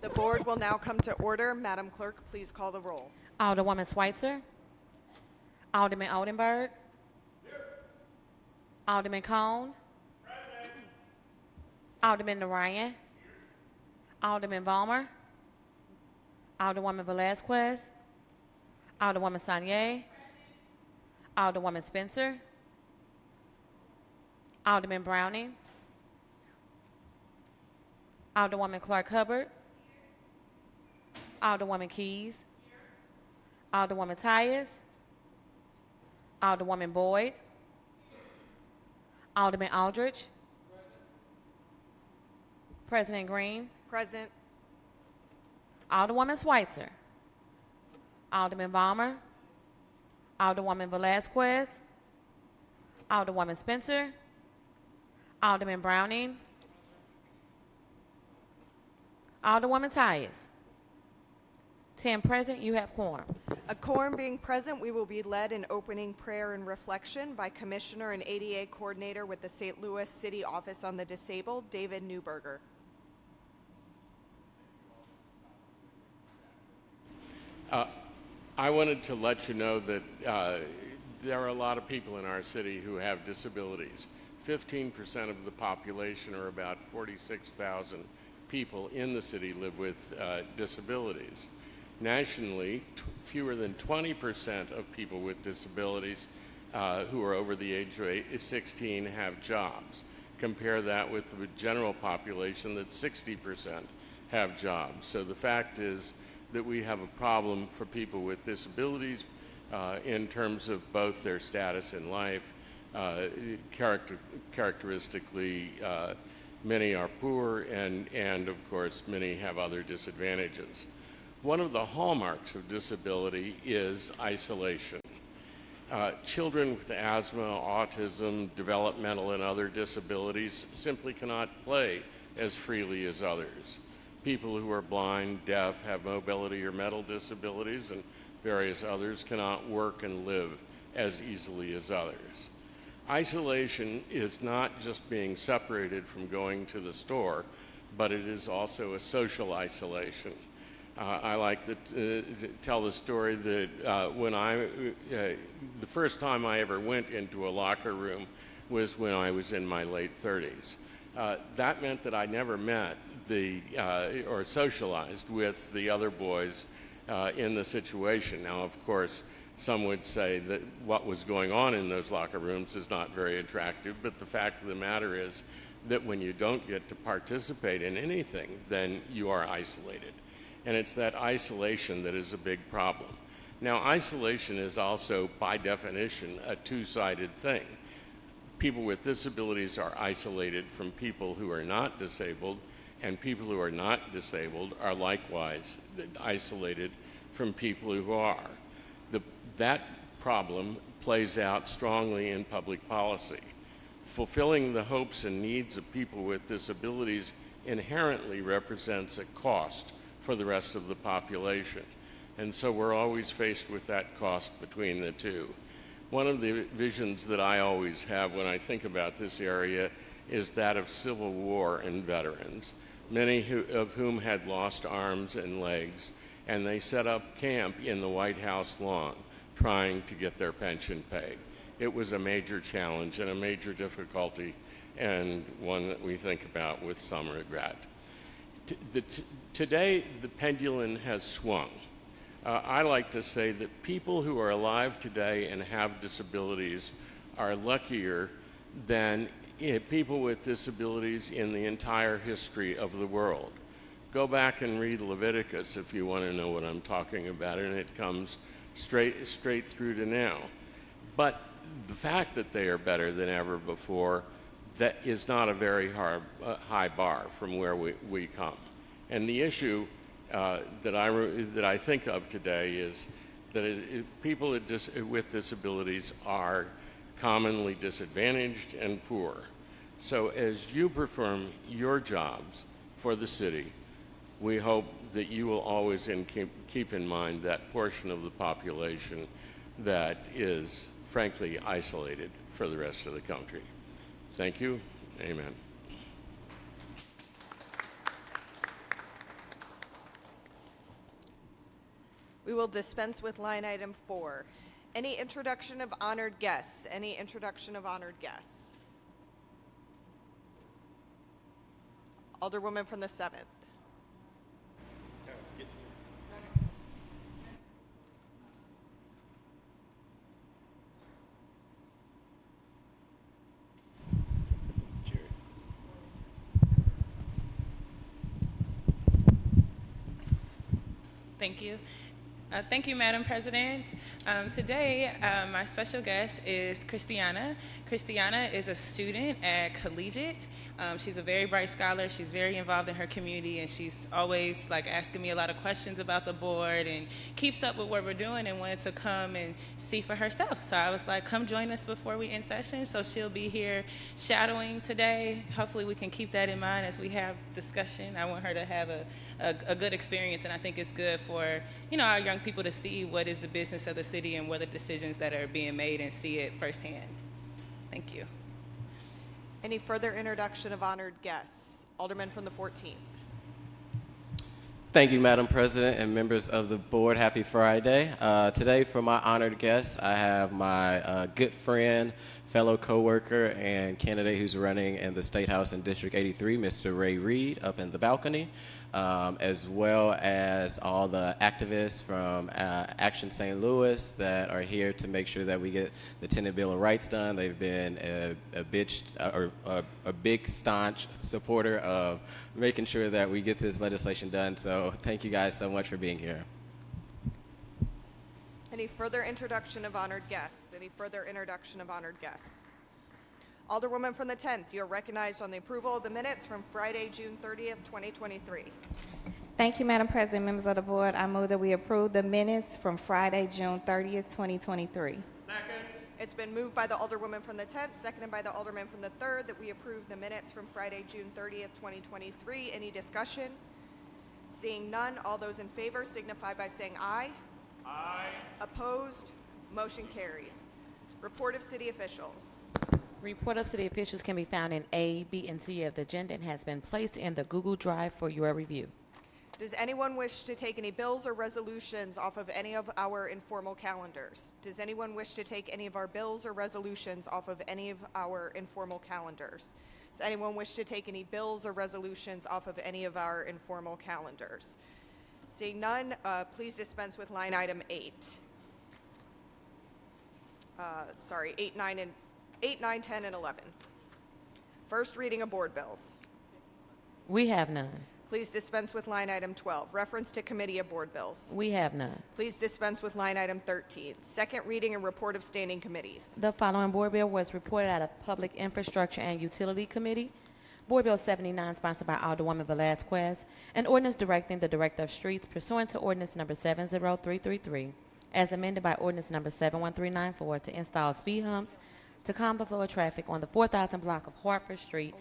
The board will now come to order. Madam Clerk, please call the roll. Alderwoman Schweitzer. Alderman Oldenburg. Alderman Cone. Alderman Narayan. Alderman Vollmer. Alderwoman Velazquez. Alderwoman Sanier. Alderwoman Spencer. Alderman Browning. Alderwoman Clark Hubbard. Alderwoman Keys. Alderwoman Tyus. Alderwoman Boyd. Alderman Aldridge. President Green. Present. Alderwoman Schweitzer. Alderman Vollmer. Alderwoman Velazquez. Alderwoman Spencer. Alderman Browning. Alderwoman Tyus. 10 present, you have quorum. A quorum being present, we will be led in opening prayer and reflection by Commissioner and ADA Coordinator with the St. Louis City Office on the Disabled, David Newberger. I wanted to let you know that there are a lot of people in our city who have disabilities. 15% of the population, or about 46,000 people in the city, live with disabilities. Nationally, fewer than 20% of people with disabilities who are over the age of 16 have jobs. Compare that with the general population, that 60% have jobs. So the fact is that we have a problem for people with disabilities in terms of both their status in life. Characteristically, many are poor, and of course, many have other disadvantages. One of the hallmarks of disability is isolation. Children with asthma, autism, developmental and other disabilities simply cannot play as freely as others. People who are blind, deaf, have mobility or mental disabilities, and various others cannot work and live as easily as others. Isolation is not just being separated from going to the store, but it is also a social isolation. I like to tell the story that the first time I ever went into a locker room was when I was in my late 30s. That meant that I never met or socialized with the other boys in the situation. Now, of course, some would say that what was going on in those locker rooms is not very attractive, but the fact of the matter is that when you don't get to participate in anything, then you are isolated. And it's that isolation that is a big problem. Now, isolation is also, by definition, a two-sided thing. People with disabilities are isolated from people who are not disabled, and people who are not disabled are likewise isolated from people who are. That problem plays out strongly in public policy. Fulfilling the hopes and needs of people with disabilities inherently represents a cost for the rest of the population. And so we're always faced with that cost between the two. One of the visions that I always have when I think about this area is that of Civil War and veterans, many of whom had lost arms and legs, and they set up camp in the White House lawn trying to get their pension paid. It was a major challenge and a major difficulty, and one that we think about with some regret. Today, the pendulum has swung. I like to say that people who are alive today and have disabilities are luckier than people with disabilities in the entire history of the world. Go back and read Leviticus if you want to know what I'm talking about, and it comes straight through to now. But the fact that they are better than ever before, that is not a very high bar from where we come. And the issue that I think of today is that people with disabilities are commonly disadvantaged and poor. So as you perform your jobs for the city, we hope that you will always keep in mind that portion of the population that is frankly isolated for the rest of the country. Thank you. Amen. We will dispense with line item 4. Any introduction of honored guests? Any introduction of honored guests? Alderwoman from the 7th. Thank you. Thank you, Madam President. Today, my special guest is Christiana. Christiana is a student at Collegiate. She's a very bright scholar. She's very involved in her community, and she's always asking me a lot of questions about the board and keeps up with what we're doing and wanted to come and see for herself. So I was like, come join us before we end session. So she'll be here shadowing today. Hopefully we can keep that in mind as we have discussion. I want her to have a good experience, and I think it's good for, our young people to see what is the business of the city and what are the decisions that are being made and see it firsthand. Thank you. Any further introduction of honored guests? Alderman from the 14th. Thank you, Madam President and members of the board. Happy Friday. Today, for my honored guests, I have my good friend, fellow co-worker, and candidate who's running in the State House in District 83, Mr. Ray Reed, up in the balcony, as well as all the activists from Action St. Louis that are here to make sure that we get the Tenant Bill of Rights done. They've been a big, staunch supporter of making sure that we get this legislation done. So thank you guys so much for being here. Any further introduction of honored guests? Any further introduction of honored guests? Alderwoman from the 10th, you are recognized on the approval of the minutes from Friday, June 30th, 2023. Thank you, Madam President, members of the board. I move that we approve the minutes from Friday, June 30th, 2023. Second. It's been moved by the Alderwoman from the 10th, seconded by the Alderman from the 3rd, that we approve the minutes from Friday, June 30th, 2023. Any discussion? Seeing none, all those in favor signify by saying aye. Aye. Opposed? Motion carries. Report of city officials. Report of city officials can be found in A, B, and C of the agenda and has been placed in the Google Drive for your review. Does anyone wish to take any bills or resolutions off of any of our informal calendars? Does anyone wish to take any of our bills or resolutions off of any of our informal calendars? Does anyone wish to take any bills or resolutions off of any of our informal calendars? Seeing none, please dispense with line item 8. 8, 9, 10, and 11. First reading of board bills. We have none. Please dispense with line item 12. Reference to committee of board bills. We have none. Please dispense with line item 13. Second reading and report of standing committees. The following board bill was reported out of Public Infrastructure and Utility Committee. Board Bill 79, sponsored by Alderwoman Velazquez, an ordinance directing the Director of Streets pursuant to Ordinance Number 70333, as amended by Ordinance Number 71394, to install speed humps to calm the flow of traffic on the 4000 block of Hartford Street,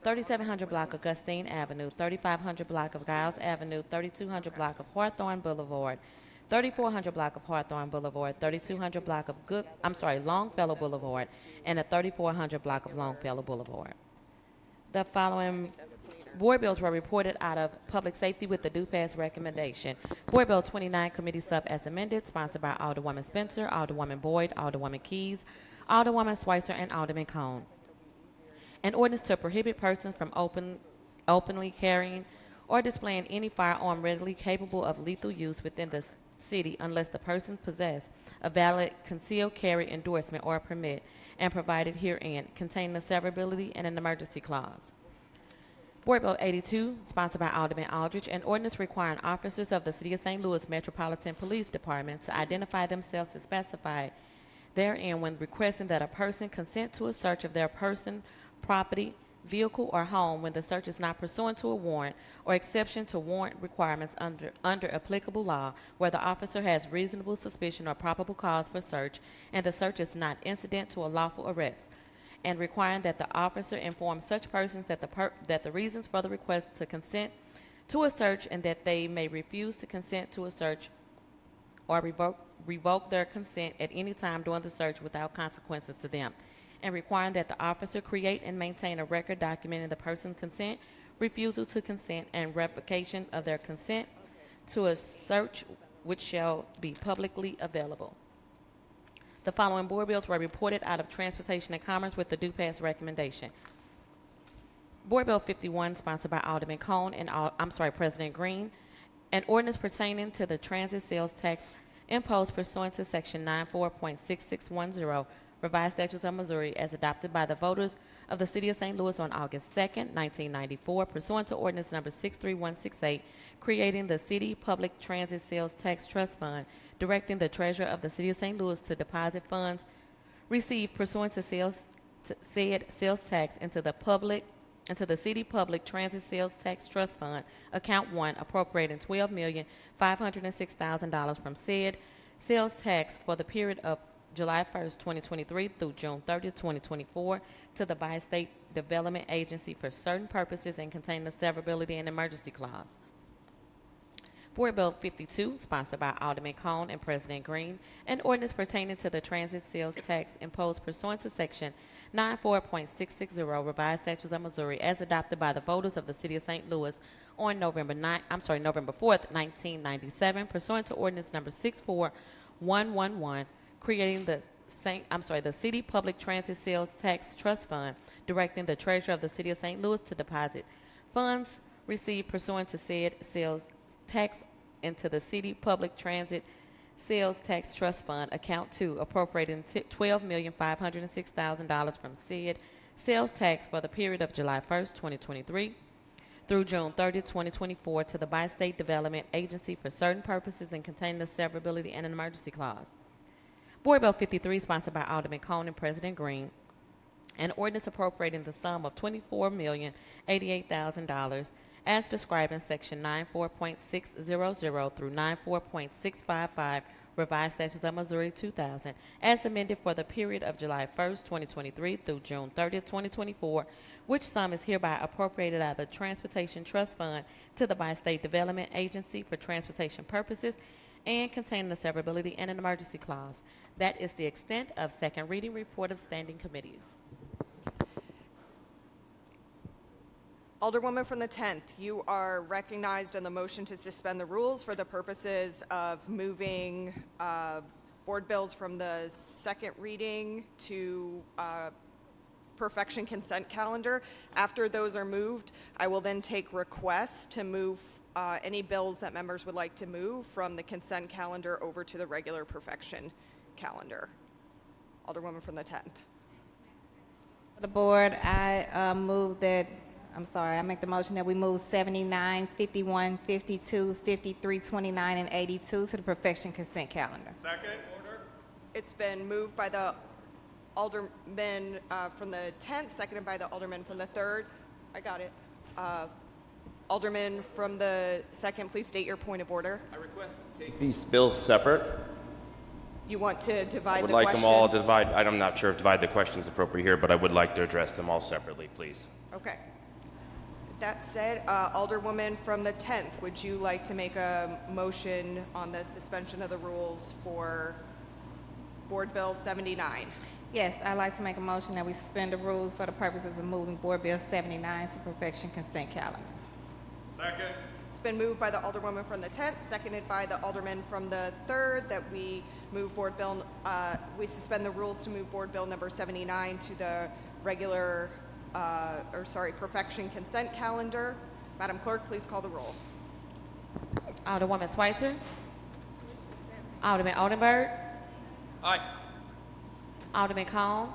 3700 block of Gustine Avenue, 3500 block of Giles Avenue, 3200 block of Hawthorne Boulevard, 3400 block of Hawthorne Boulevard, 3200 block of Longfellow Boulevard, and the 3400 block of Longfellow Boulevard. The following board bills were reported out of Public Safety with the due pass recommendation. Board Bill 29, Committee Sub as amended, sponsored by Alderwoman Spencer, Alderwoman Boyd, Alderwoman Keys, Alderwoman Schweitzer, and Alderman Cone. An ordinance to prohibit persons from openly carrying or displaying any firearm readily capable of lethal use within the city unless the person possess a valid concealed carry endorsement or permit and provided herein, containing a severability and an emergency clause. Board Bill 82, sponsored by Alderman Aldridge, an ordinance requiring officers of the City of St. Louis Metropolitan Police Department to identify themselves as specified therein when requesting that a person consent to a search of their person, property, vehicle, or home when the search is not pursuant to a warrant or exception to warrant requirements under applicable law, where the officer has reasonable suspicion or probable cause for search and the search is not incident to a lawful arrest, and requiring that the officer inform such persons that the reasons for the request to consent to a search and that they may refuse to consent to a search or revoke their consent at any time during the search without consequences to them, and requiring that the officer create and maintain a record documenting the person's consent, refusal to consent, and revocation of their consent to a search which shall be publicly available. The following board bills were reported out of Transportation and Commerce with the due pass recommendation. Board Bill 51, sponsored by Alderman Cone and President Green, an ordinance pertaining to the transit sales tax imposed pursuant to Section 94.6610, Revised Statutes of Missouri, as adopted by the voters of the City of St. Louis on August 2nd, 1994, pursuant to Ordinance Number 63168, creating the City Public Transit Sales Tax Trust Fund, directing the Treasurer of the City of St. Louis to deposit funds received pursuant to said sales tax into the City Public Transit Sales Tax Trust Fund, Account 1, appropriating $12,506,000 from said sales tax for the period of July 1st, 2023 through June 30th, 2024 to the Bi-State Development Agency for certain purposes and containing the severability and emergency clause. Board Bill 52, sponsored by Alderman Cone and President Green, an ordinance pertaining to the transit sales tax imposed pursuant to Section 94.660 Revised Statutes of Missouri, as adopted by the voters of the City of St. Louis on November 4th, 1997, pursuant to Ordinance Number 64111, creating the City Public Transit Sales Tax Trust Fund, directing the Treasurer of the City of St. Louis to deposit funds received pursuant to said sales tax into the City Public Transit Sales Tax Trust Fund, Account 2, appropriating $12,506,000 from said sales tax for the period of July 1st, 2023 through June 30th, 2024 to the Bi-State Development Agency for certain purposes and containing the severability and an emergency clause. Board Bill 53, sponsored by Alderman Cone and President Green, an ordinance appropriating the sum of $24,088,000 as described in Section 94.600 through 94.655 Revised Statutes of Missouri 2000, as amended for the period of July 1st, 2023 through June 30th, 2024, which sum is hereby appropriated out of the Transportation Trust Fund to the Bi-State Development Agency for transportation purposes and containing the severability and an emergency clause. That is the extent of second reading report of standing committees. Alderwoman from the 10th, you are recognized on the motion to suspend the rules for the purposes of moving board bills from the second reading to perfection consent calendar. After those are moved, I will then take requests to move any bills that members would like to move from the consent calendar over to the regular perfection calendar. Alderwoman from the 10th. The board, I make the motion that we move 79, 51, 52, 53, 29, and 82 to the perfection consent calendar. Second. Order. It's been moved by the Alderman from the 10th, seconded by the Alderman from the 3rd. I got it. Alderman from the 2nd, please state your point of order. I request to take these bills separate. You want to divide I would the like question? them all divide. I'm not sure if divide the question is appropriate here, but I would like to address them all separately, please. Okay. That said, Alderwoman from the 10th, would you like to make a motion on the suspension of the rules for Board Bill 79? Yes, I'd like to make a motion that we suspend the rules for the purposes of moving Board Bill 79 to perfection consent calendar. Second. It's been moved by the Alderwoman from the 10th, seconded by the Alderman from the 3rd, that we move we suspend the rules to move Board Bill number 79 to the regular, perfection consent calendar. Madam Clerk, please call the roll. Alderwoman Schweitzer. Alderman Oldenburg. Aye. Alderman Cone.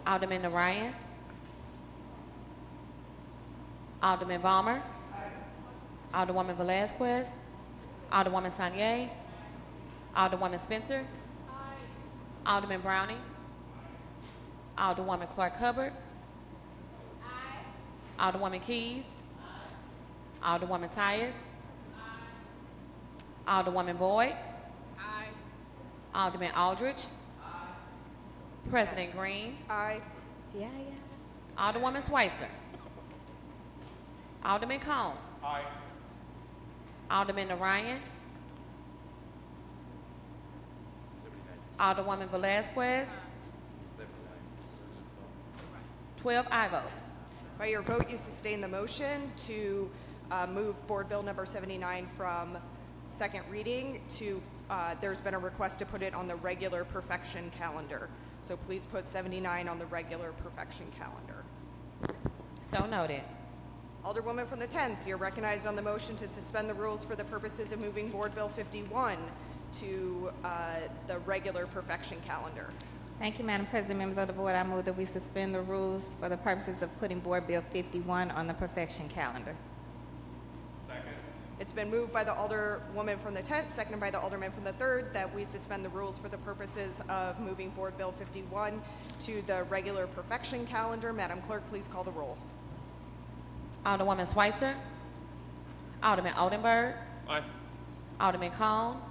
Alderman Narayan. Alderman Vollmer. Alderwoman Velazquez. Alderwoman Sanier. Alderwoman Spencer. Alderman Browning. Alderwoman Clark Hubbard. Alderwoman Keys. Alderwoman Tyus. Alderwoman Boyd. Alderman Aldridge. President Green. Aye. Yeah. Alderwoman Schweitzer. Alderman Cone. Aye. Alderman Narayan. Alderwoman Velazquez. 12 aye votes. By your vote, you sustain the motion to move Board Bill number 79 from second reading to, there's been a request to put it on the regular perfection calendar. So please put 79 on the regular perfection calendar. So noted. Alderwoman from the 10th, you're recognized on the motion to suspend the rules for the purposes of moving Board Bill 51 to the regular perfection calendar. Thank you, Madam President, members of the board. I move that we suspend the rules for the purposes of putting Board Bill 51 on the perfection calendar. It's been moved by the Alderwoman from the 10th, seconded by the Alderman from the 3rd, that we suspend the rules for the purposes of moving Board Bill 51 to the regular perfection calendar. Madam Clerk, please call the roll. Alderwoman Schweitzer. Alderman Oldenburg. Aye. Alderman Cone.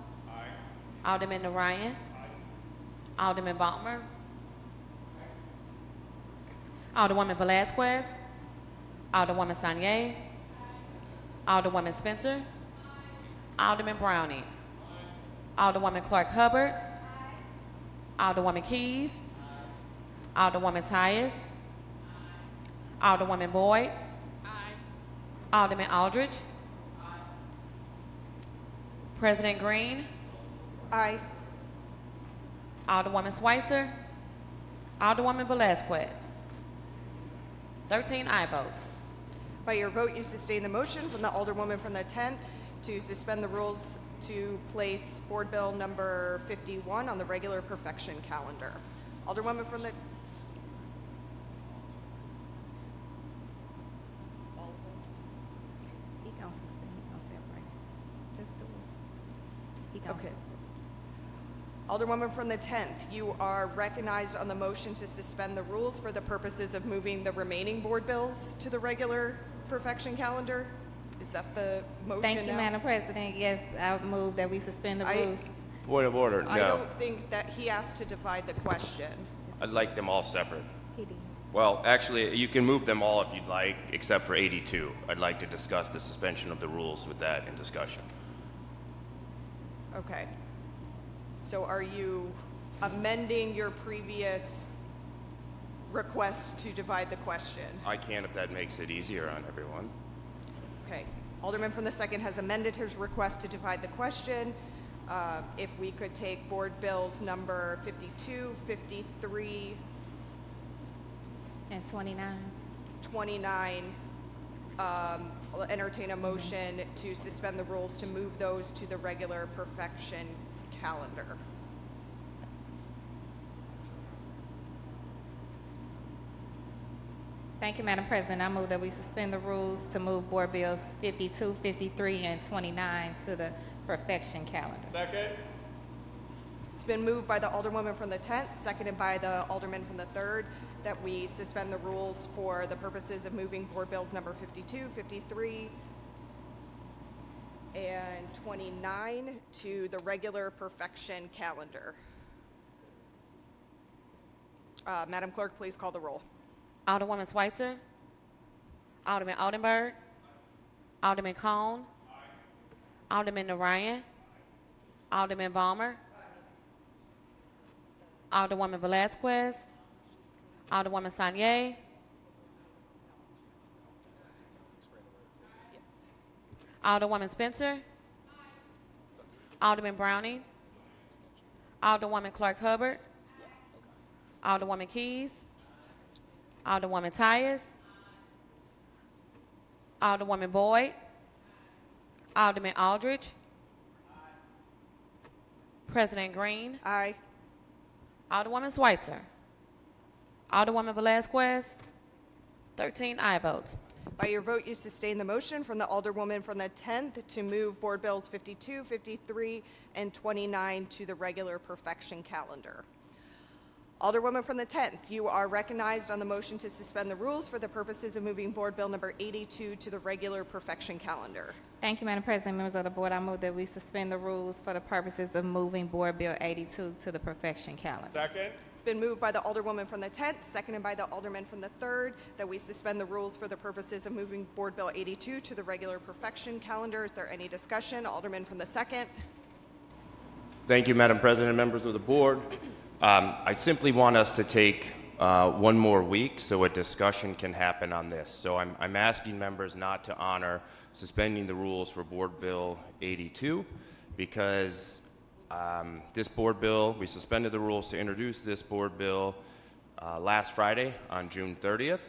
Alderman Narayan. Alderman Balmer. Alderwoman Velazquez. Alderwoman Sanier. Alderwoman Spencer. Alderman Browning. Alderwoman Clark Hubbard. Alderwoman Keys. Alderwoman Tyus. Alderwoman Boyd. Alderman Aldridge. President Green. Aye. Alderwoman Schweitzer. Alderwoman Velazquez. 13 aye votes. By your vote, you sustain the motion from the Alderwoman from the 10th to suspend the rules to place Board Bill number 51 on the regular perfection calendar. Alderwoman from the... He gonna suspend, he gonna separate. Just do it. He gonna Okay. separate. Alderwoman from the 10th, you are recognized on the motion to suspend the rules for the purposes of moving the remaining board bills to the regular perfection calendar. Is that the motion Thank you, now? Madam President. Yes, I move that we suspend the I- rules. Point of order, I no. don't think that he asked to divide the question. I'd like them all separate. He did. Well, actually, you can move them all if you'd like, except for 82. I'd like to discuss the suspension of the rules with that in discussion. Okay. So are you amending your previous request to divide the question? I can if that makes it easier on everyone. Okay. Alderman from the 2nd has amended his request to divide the question. If we could take board bills number 52, 53, And 29. 29, I'll entertain a motion to suspend the rules to move those to the regular perfection calendar. Thank you, Madam President. I move that we suspend the rules to move Board Bills 52, 53, and 29 to the perfection calendar. It's been moved by the Alderwoman from the 10th, seconded by the Alderman from the 3rd, that we suspend the rules for the purposes of moving board bills number 52, 53, and 29 to the regular perfection calendar. Madam Clerk, please call the roll. Alderwoman Schweitzer. Alderman Oldenburg. Alderman Cone. Alderman Narayan. Alderman Balmer. Alderwoman Velazquez. Alderwoman Sanier. Alderwoman Spencer. Alderman Browning. Alderwoman Clark Hubbard. Alderwoman Keys. Alderwoman Tyus. Alderwoman Boyd. Alderman Aldridge. President Green. Aye. Alderwoman Schweitzer. Alderwoman Velazquez. 13 aye votes. By your vote, you sustain the motion from the Alderwoman from the 10th to move board bills 52, 53, and 29 to the regular perfection calendar. Alderwoman from the 10th, you are recognized on the motion to suspend the rules for the purposes of moving board bill number 82 to the regular perfection calendar. Thank you, Madam President. Members of the board, I move that we suspend the rules for the purposes of moving Board Bill 82 to the perfection calendar. It's been moved by the Alderwoman from the 10th, seconded by the Alderman from the 3rd, that we suspend the rules for the purposes of moving board bill 82 to the regular perfection calendar. Is there any discussion? Alderman from the 2nd. Thank you, Madam President, members of the board. I simply want us to take one more week so a discussion can happen on this. So I'm asking members not to honor suspending the rules for Board Bill 82 because this board bill, we suspended the rules to introduce this board bill last Friday on June 30th.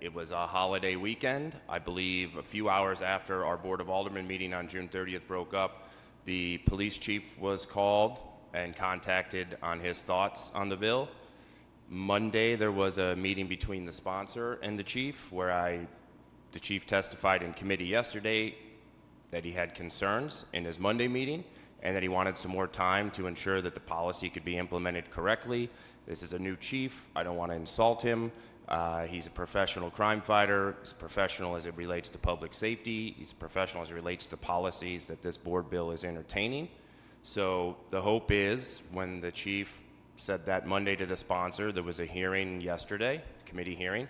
It was a holiday weekend. I believe a few hours after our Board of Aldermen meeting on June 30th broke up, the police chief was called and contacted on his thoughts on the bill. Monday, there was a meeting between the sponsor and the chief where the chief testified in committee yesterday that he had concerns in his Monday meeting and that he wanted some more time to ensure that the policy could be implemented correctly. This is a new chief. I don't want to insult him. He's a professional crime fighter. He's a professional as it relates to public safety. He's a professional as it relates to policies that this board bill is entertaining. So the hope is when the chief said that Monday to the sponsor, there was a hearing yesterday, committee hearing.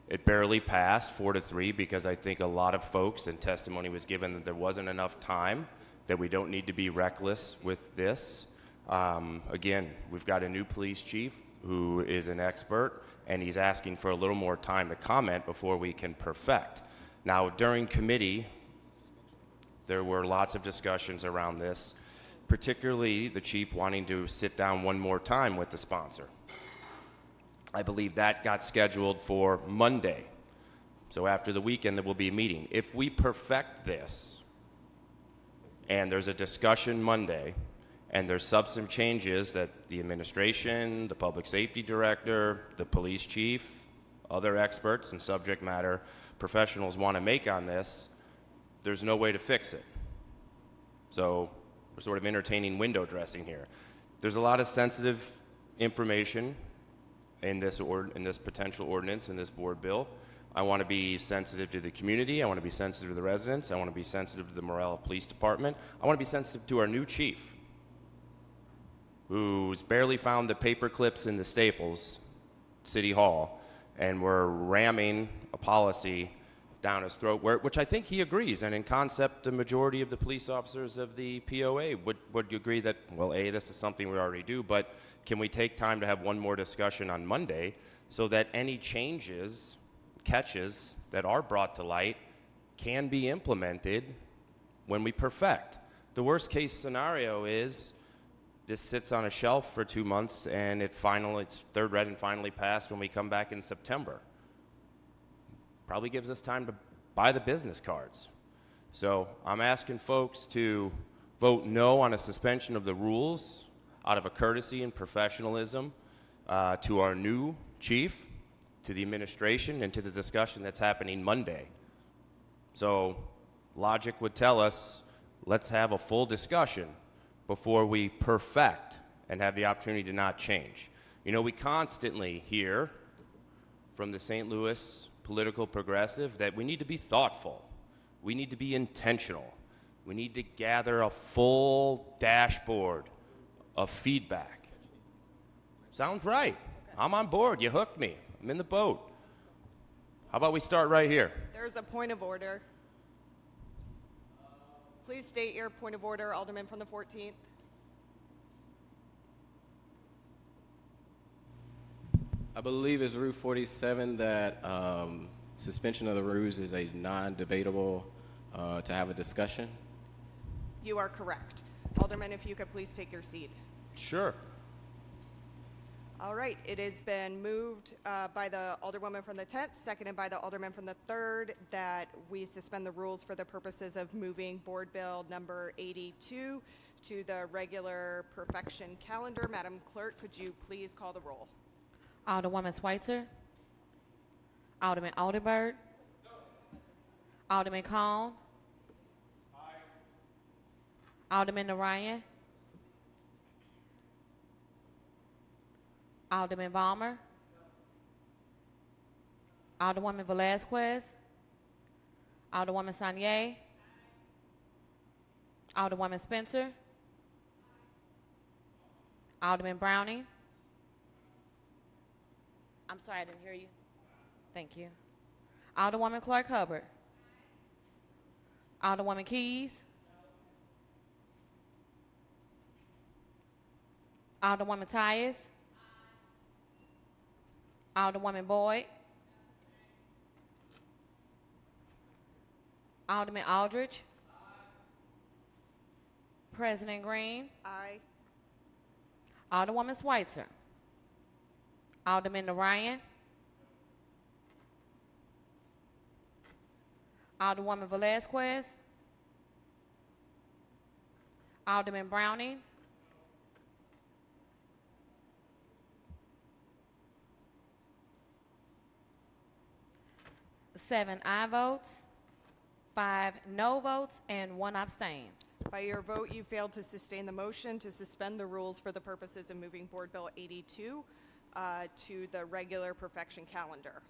It barely passed 4-3 because I think a lot of folks and testimony was given that there wasn't enough time, that we don't need to be reckless with this. Again, we've got a new police chief who is an expert, and he's asking for a little more time to comment before we can perfect. Now, during committee, there were lots of discussions around this, particularly the chief wanting to sit down one more time with the sponsor. I believe that got scheduled for Monday. So after the weekend, there will be a meeting. If we perfect this, and there's a discussion Monday, and there's substantive changes that the administration, the public safety director, the police chief, other experts and subject matter professionals want to make on this, there's no way to fix it. So we're sort of entertaining window dressing here. There's a lot of sensitive information in this potential ordinance, in this board bill. I want to be sensitive to the community. I want to be sensitive to the residents. I want to be sensitive to the Morella Police Department. I want to be sensitive to our new chief, who's barely found the paper clips in the Staples City Hall, and we're ramming a policy down his throat, which I think he agrees, and in concept, the majority of the police officers of the POA would agree that, well, A, this is something we already do, but can we take time to have one more discussion on Monday so that any changes, catches that are brought to light can be implemented when we perfect? The worst case scenario is this sits on a shelf for 2 months and it's third read and finally passed when we come back in September. Probably gives us time to buy the business cards. So I'm asking folks to vote no on a suspension of the rules out of a courtesy and professionalism to our new chief, to the administration, and to the discussion that's happening Monday. So logic would tell us, let's have a full discussion before we perfect and have the opportunity to not change. You know, we constantly hear from the St. Louis political progressive that we need to be thoughtful. We need to be intentional. We need to gather a full dashboard of feedback. Sounds right. I'm on board. You hooked me. I'm in the boat. How about we start right here? There's a point of order. Please state your point of order, Alderman from the 14th. I believe it's Rule 47 that suspension of the rules is a non-debatable to have a discussion. You are correct. Alderman, if you could please take your seat. Sure. All right, it has been moved by the Alderwoman from the 10th, seconded by the Alderman from the 3rd, that we suspend the rules for the purposes of moving Board Bill number 82 to the regular perfection calendar. Madam Clerk, could you please call the roll? Alderwoman Schweitzer. Alderman Alderberg. Alderman Cone. Alderman Narayan. Alderman Balmer. Alderwoman Velazquez. Alderwoman Sanier. Alderwoman Spencer. Alderman Browning. I'm sorry, I didn't hear you. Thank you. Alderwoman Clark Hubbard. Alderwoman Keys. Alderwoman Tyus. Alderwoman Boyd. Alderman Aldridge. President Green. Aye. Alderwoman Schweitzer. Alderman Ryan. Alderwoman Velazquez. Alderman Browning. Seven aye votes, 5 no votes, and 1 abstain. By your vote, you failed to sustain the motion to suspend the rules for the purposes of moving Board Bill 82 to the regular perfection calendar.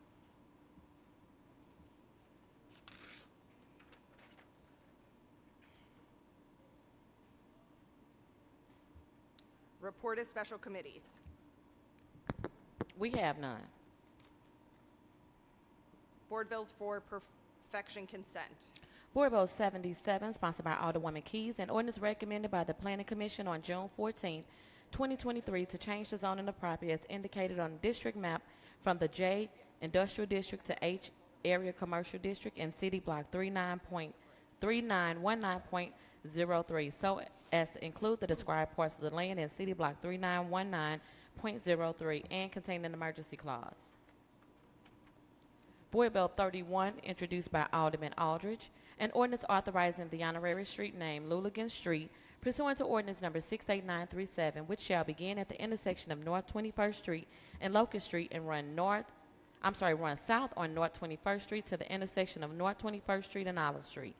Report of special committees. We have none. Board bills for perfection consent. Board Bill 77, sponsored by Alderwoman Keys, an ordinance recommended by the Planning Commission on June 14, 2023, to change the zoning of property as indicated on the district map from the J Industrial District to H Area Commercial District and City Block 3919.03, so as to include the described parcels of land in City Block 3919.03 and contain an emergency clause. Board Bill 31, introduced by Alderman Aldridge, an ordinance authorizing the honorary street name Luligan Street pursuant to ordinance number 68937, which shall begin at the intersection of North 21st Street and Locust Street and run south on North 21st Street to the intersection of North 21st Street and Olive Street.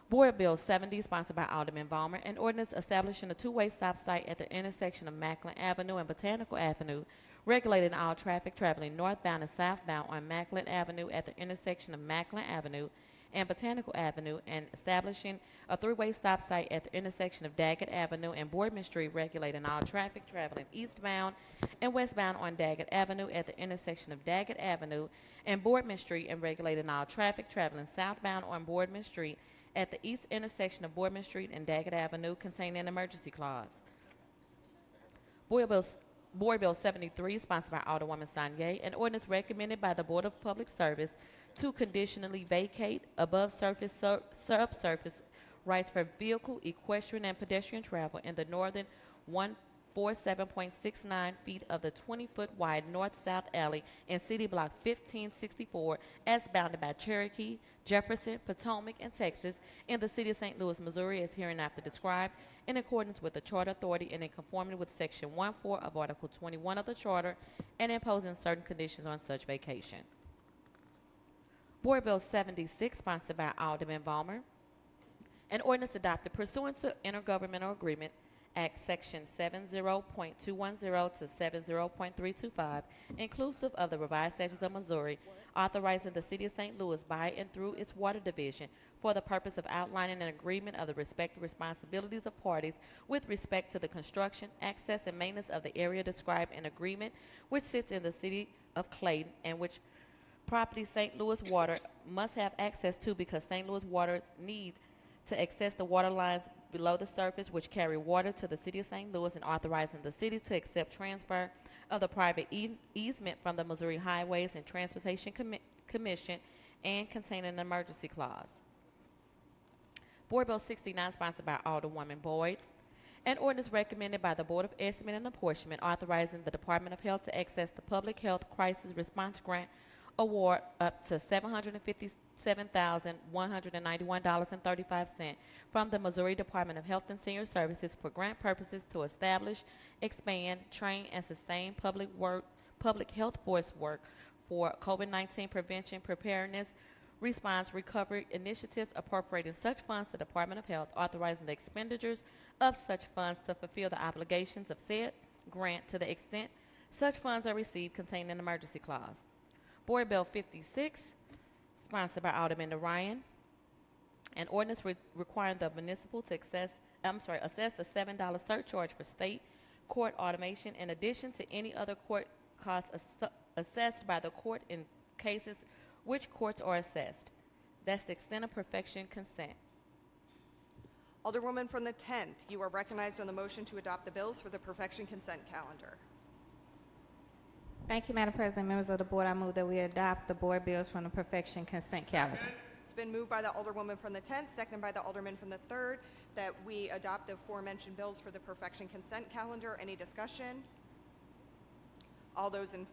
Board Bill 70, sponsored by Alderman Balmer, an ordinance establishing a two-way stop site at the intersection of Macklin Avenue and Botanical Avenue, regulating all traffic traveling northbound and southbound on Macklin Avenue at the intersection of Macklin Avenue and Botanical Avenue, and establishing a three-way stop site at the intersection of Daggett Avenue and Boardman Street, regulating all traffic traveling eastbound and westbound on Daggett Avenue at the intersection of Daggett Avenue and Boardman Street, and regulating all traffic traveling southbound on Boardman Street at the east intersection of Boardman Street and Daggett Avenue, containing an emergency clause. Board Bill 73, sponsored by Alderwoman Sanye, an ordinance recommended by the Board of Public Service to conditionally vacate above surface subsurface rights for vehicle, equestrian, and pedestrian travel in the northern 147.69 feet of the 20-foot wide north-south alley in City Block 1564 as bounded by Cherokee, Jefferson, Potomac, and Texas in the City of St. Louis, Missouri, as hereinafter described, in accordance with the Charter Authority and in conformity with Section 1.4 of Article 21 of the Charter, and imposing certain conditions on such vacation. Board Bill 76, sponsored by Alderman Balmer, an ordinance adopted pursuant to Intergovernmental Agreement Act Section 70.210 to 70.325, inclusive of the revised statutes of Missouri, authorizing the City of St. Louis by and through its Water Division for the purpose of outlining an agreement of the respective responsibilities of parties with respect to the construction, access, and maintenance of the area described in agreement, which sits in the City of Clayton, and which property St. Louis Water must have access to because St. Louis Water needs to access the water lines below the surface which carry water to the City of St. Louis, and authorizing the city to accept transfer of the private easement from the Missouri Highways and Transportation Commission, and containing an emergency clause. Board Bill 69, sponsored by Alderwoman Boyd, an ordinance recommended by the Board of Estimate and Apportionment, authorizing the Department of Health to access the Public Health Crisis Response Grant Award up to $757,191.35 from the Missouri Department of Health and Senior Services for grant purposes to establish, expand, train, and sustain public health force work for COVID-19 prevention, preparedness, response, recovery initiatives, appropriating such funds to the Department of Health, authorizing the expenditures of such funds to fulfill the obligations of said grant to the extent such funds are received, containing an emergency clause. Board Bill 56, sponsored by Alderman Ryan, an ordinance requiring the municipal to assess a $7 surcharge for state court automation in addition to any other court costs assessed by the court in cases which courts are assessed. That's the extent of perfection consent. Alderwoman from the 10th, you are recognized on the motion to adopt the bills for the perfection consent calendar. Thank you, Madam President. Members of the board, I move that we adopt the board bills from the perfection consent calendar. It's been moved by the Alderwoman from the 10th, seconded by the Alderman from the 3rd, that we adopt the aforementioned bills for the perfection consent calendar. Any discussion? All those in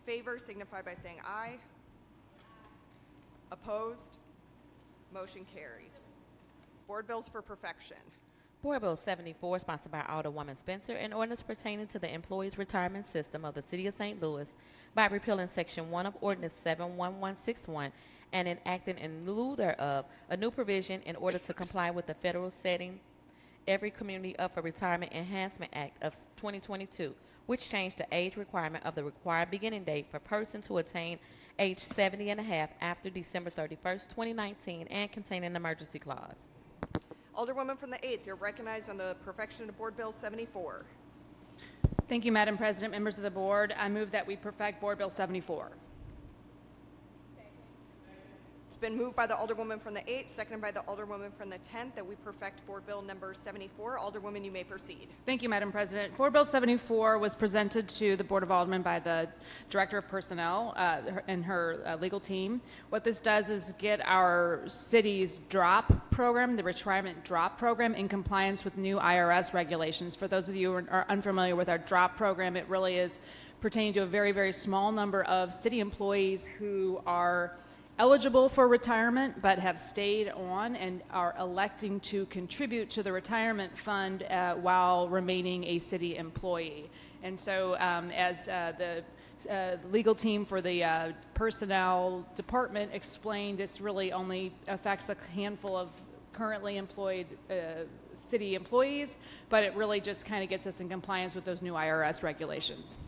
favor signify by saying aye. Opposed? Motion carries. Board bills for perfection. Board Bill 74, sponsored by Alderwoman Spencer, an ordinance pertaining to the employees' retirement system of the City of St. Louis by repealing Section 1 of Ordinance 71161 and enacting in lieu thereof a new provision in order to comply with the federal Setting Every Community Up for Retirement Enhancement Act of 2022, which changed the age requirement of the required beginning date for persons who attain age 70 and a half after December 31st, 2019, and contain an emergency clause. Alderwoman from the 8th, you're recognized on the perfection of Board Bill 74. Thank you, Madam President. Members of the board, I move that we perfect Board Bill 74. It's been moved by the Alderwoman from the 8th, seconded by the Alderwoman from the 10th, that we perfect Board Bill number 74. Alderwoman, you may proceed. Thank you, Madam President. Board Bill 74 was presented to the Board of Aldermen by the Director of Personnel and her legal team. What this does is get our city's DROP program, the retirement DROP program, in compliance with new IRS regulations. For those of you who are unfamiliar with our DROP program, it really is pertaining to a very, very small number of city employees who are eligible for retirement but have stayed on and are electing to contribute to the retirement fund while remaining a city employee. And so as the legal team for the personnel department explained, this really only affects a handful of currently employed city employees, but it really just kind of gets us in compliance with those new IRS regulations.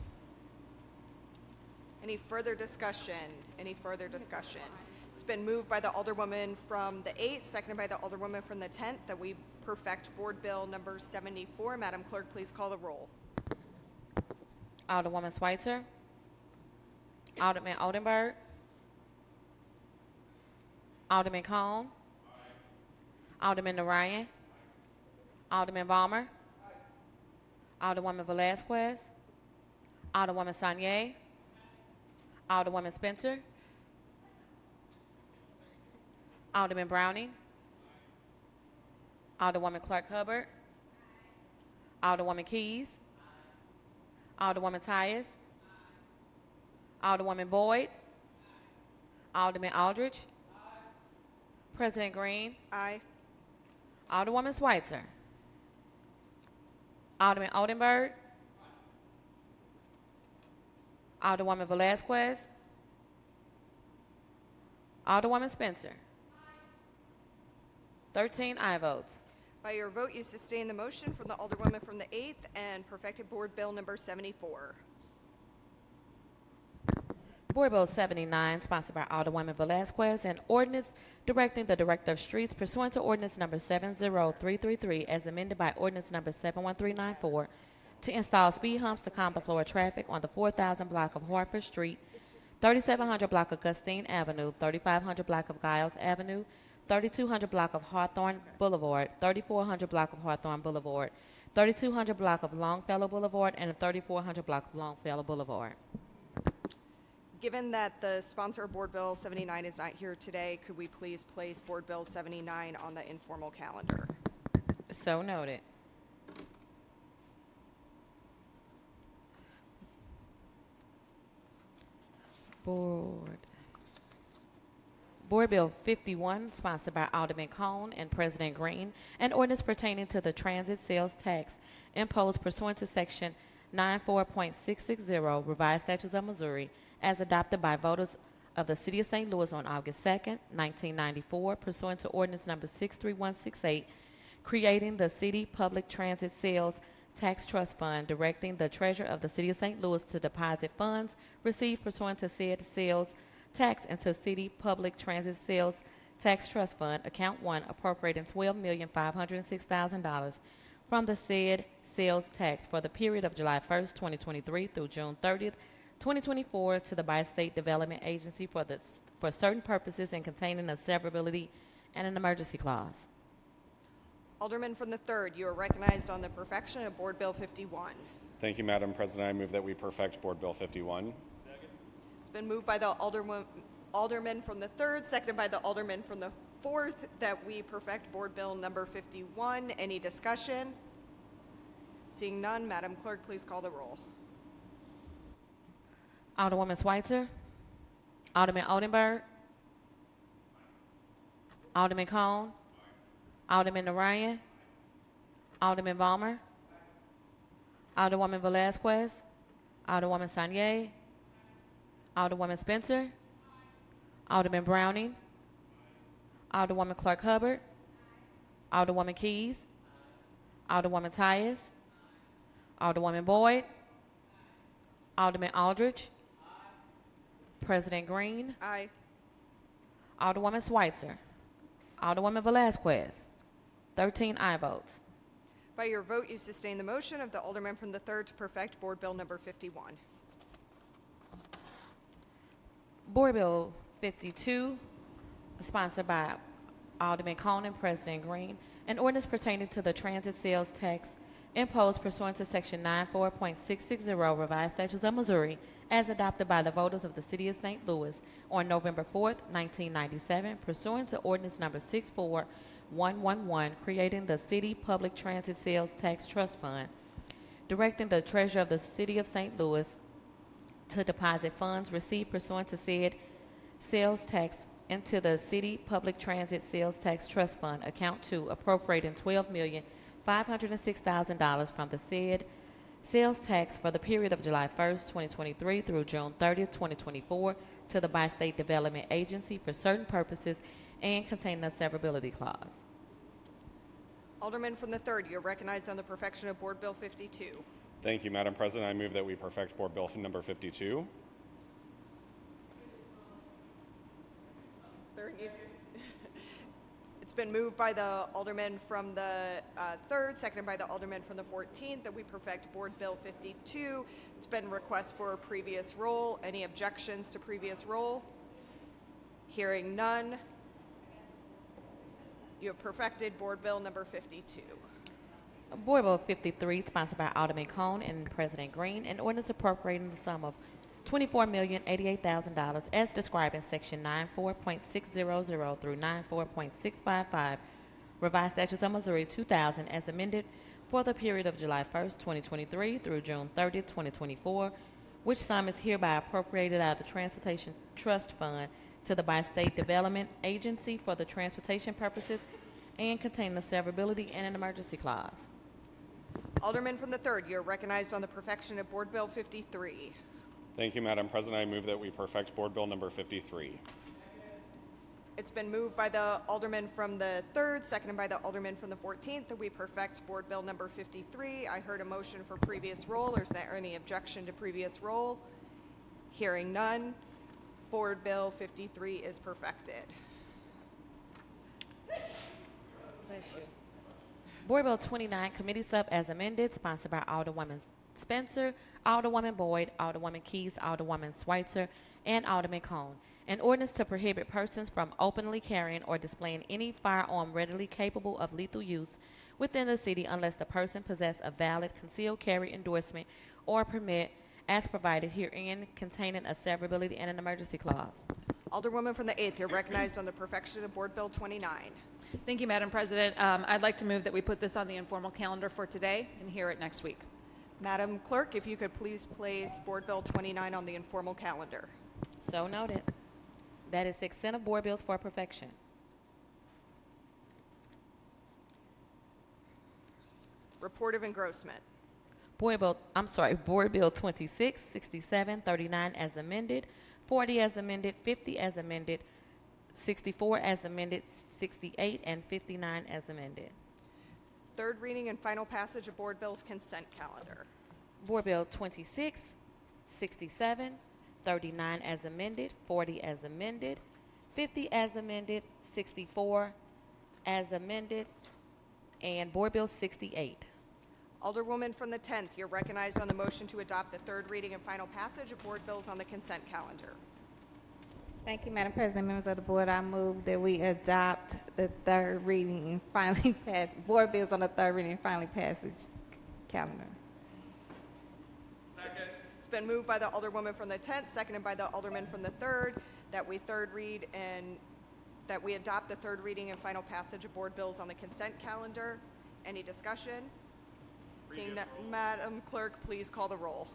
Any further discussion? Any further discussion? It's been moved by the Alderwoman from the 8th, seconded by the Alderwoman from the 10th, that we perfect Board Bill number 74. Madam Clerk, please call the roll. Alderwoman Schweitzer. Alderman Oldenburg. Alderman Cone. Alderman Narayan. Alderman Balmer. Alderwoman Velazquez. Alderwoman Sanier. Alderwoman Spencer. Alderman Browning. Alderwoman Clark Hubbard. Alderwoman Keys. Alderwoman Tyus. Alderwoman Boyd. Alderman Aldridge. President Green. Aye. Alderwoman Schweitzer. Alderman Oldenburg. Alderwoman Velazquez. Alderwoman Spencer. 13 aye votes. By your vote, you sustain the motion from the Alderwoman from the 8th and perfected Board Bill number 74. Board Bill 79, sponsored by Alderwoman Velazquez, an ordinance directing the Director of Streets pursuant to Ordinance number 70333 as amended by Ordinance number 71394 to install speed humps to calm the flow of traffic on the 4000 block of Hartford Street, 3700 block of Gustine Avenue, 3500 block of Giles Avenue, 3200 block of Hawthorne Boulevard, 3400 block of Hawthorne Boulevard, 3200 block of Longfellow Boulevard, and 3400 block of Longfellow Boulevard. Given that the sponsor of Board Bill 79 is not here today, could we please place Board Bill 79 on the informal calendar? So noted. Board Bill 51, sponsored by Alderman Cone and President Green, an ordinance pertaining to the transit sales tax imposed pursuant to Section 94.660 Revised Statutes of Missouri, as adopted by voters of the City of St. Louis on August 2nd, 1994, pursuant to Ordinance number 63168, creating the City Public Transit Sales Tax Trust Fund, directing the Treasurer of the City of St. Louis to deposit funds received pursuant to said sales tax into City Public Transit Sales Tax Trust Fund, Account 1, appropriating $12,506,000 from the said sales tax for the period of July 1st, 2023 through June 30th, 2024 to the Bi-State Development Agency for certain purposes and containing a severability and an emergency clause. Alderman from the 3rd, you are recognized on the perfection of Board Bill 51. Thank you, Madam President. I move that we perfect Board Bill 51. It's been moved by the Alderman from the 3rd, seconded by the Alderman from the 4th, that we perfect Board Bill number 51. Any discussion? Seeing none, Madam Clerk, please call the roll. Alderwoman Schweitzer, Alderman Oldenburg, Alderman Cone, Alderman Narayan, Alderman Balmer, Alderwoman Velazquez, Alderwoman Sanier, Alderwoman Spencer, Alderman Browning, Alderwoman Clark Hubbard, Alderwoman Keys, Alderwoman Tyus, Alderwoman Boyd, Alderman Aldridge, President Green, Aye. Alderwoman Schweitzer, Alderwoman Velazquez, 13 aye votes. By your vote, you sustain the motion of the Alderman from the 3rd to perfect Board Bill number 51. Board Bill 52, sponsored by Alderman Cone and President Green, an ordinance pertaining to the transit sales tax imposed pursuant to Section 94.660 Revised Statutes of Missouri, as adopted by the voters of the City of St. Louis on November 4th, 1997, pursuant to Ordinance Number 64111, creating the City Public Transit Sales Tax Trust Fund, directing the Treasurer of the City of St. Louis to deposit funds received pursuant to said sales tax into the City Public Transit Sales Tax Trust Fund, account 2, appropriating $12,506,000 from the said sales tax for the period of July 1st, 2023 through June 30th, 2024 to the Bi-State Development Agency for certain purposes and containing a severability clause. Alderman from the 3rd, you're recognized on the perfection of Board Bill 52. Thank you, Madam President. I move that we perfect Board Bill number 52. It's been moved by the Alderman from the 3rd, seconded by the Alderman from the 14th, that we perfect Board Bill 52. It's been a request for a previous roll. Any objections to previous roll? Hearing none, you have perfected Board Bill number 52. Board Bill 53, sponsored by Alderman Cone and President Green, an ordinance appropriating the sum of $24,088,000 as described in Section 94.600 through 94.655 Revised Statutes of Missouri 2000 as amended for the period of July 1st, 2023 through June 30th, 2024, which sum is hereby appropriated out of the Transportation Trust Fund to the Bi-State Development Agency for the transportation purposes and containing a severability and an emergency clause. Alderman from the 3rd, you're recognized on the perfection of Board Bill 53. Thank you, Madam President. I move that we perfect Board Bill number 53. It's been moved by the Alderman from the 3rd, seconded by the Alderman from the 14th, that we perfect Board Bill number 53. I heard a motion for previous roll. Is there any objection to previous roll? Hearing none, Board Bill 53 is perfected. Bless you. Board Bill 29, Committee Sub as amended, sponsored by Alderwoman Spencer, Alderwoman Boyd, Alderwoman Keys, Alderwoman Schweitzer, and Alderman Cone. An ordinance to prohibit persons from openly carrying or displaying any firearm readily capable of lethal use within the city unless the person possess a valid concealed carry endorsement or permit as provided herein, containing a severability and an emergency clause. Alderwoman from the 8th, you're recognized on the perfection of Board Bill 29. Thank you, Madam President. I'd like to move that we put this on the informal calendar for today and hear it next week. Madam Clerk, if you could please place Board Bill 29 on the informal calendar. So noted. That is the extent of board bills for perfection. Report of engrossment. Board Bill 26, 67, 39 as amended, 40 as amended, 50 as amended, 64 as amended, 68 and 59 as amended. Third reading and final passage of Board Bill's consent calendar. Board Bill 26, 67, 39 as amended, 40 as amended, 50 as amended, 64 as amended, and Board Bill 68. Alderwoman from the 10th, you're recognized on the motion to adopt the third reading and final passage of Board Bills on the consent calendar. Thank you, Madam President. Members of the board, I move that we adopt the third reading and finally pass board bills on the third reading and finally passage calendar. been moved by the Alderwoman from the 10th, seconded by the Alderman from the 3rd, that we adopt the third reading and final passage of board bills on the consent calendar. Any discussion? Seeing that, Madam Clerk, please call the roll.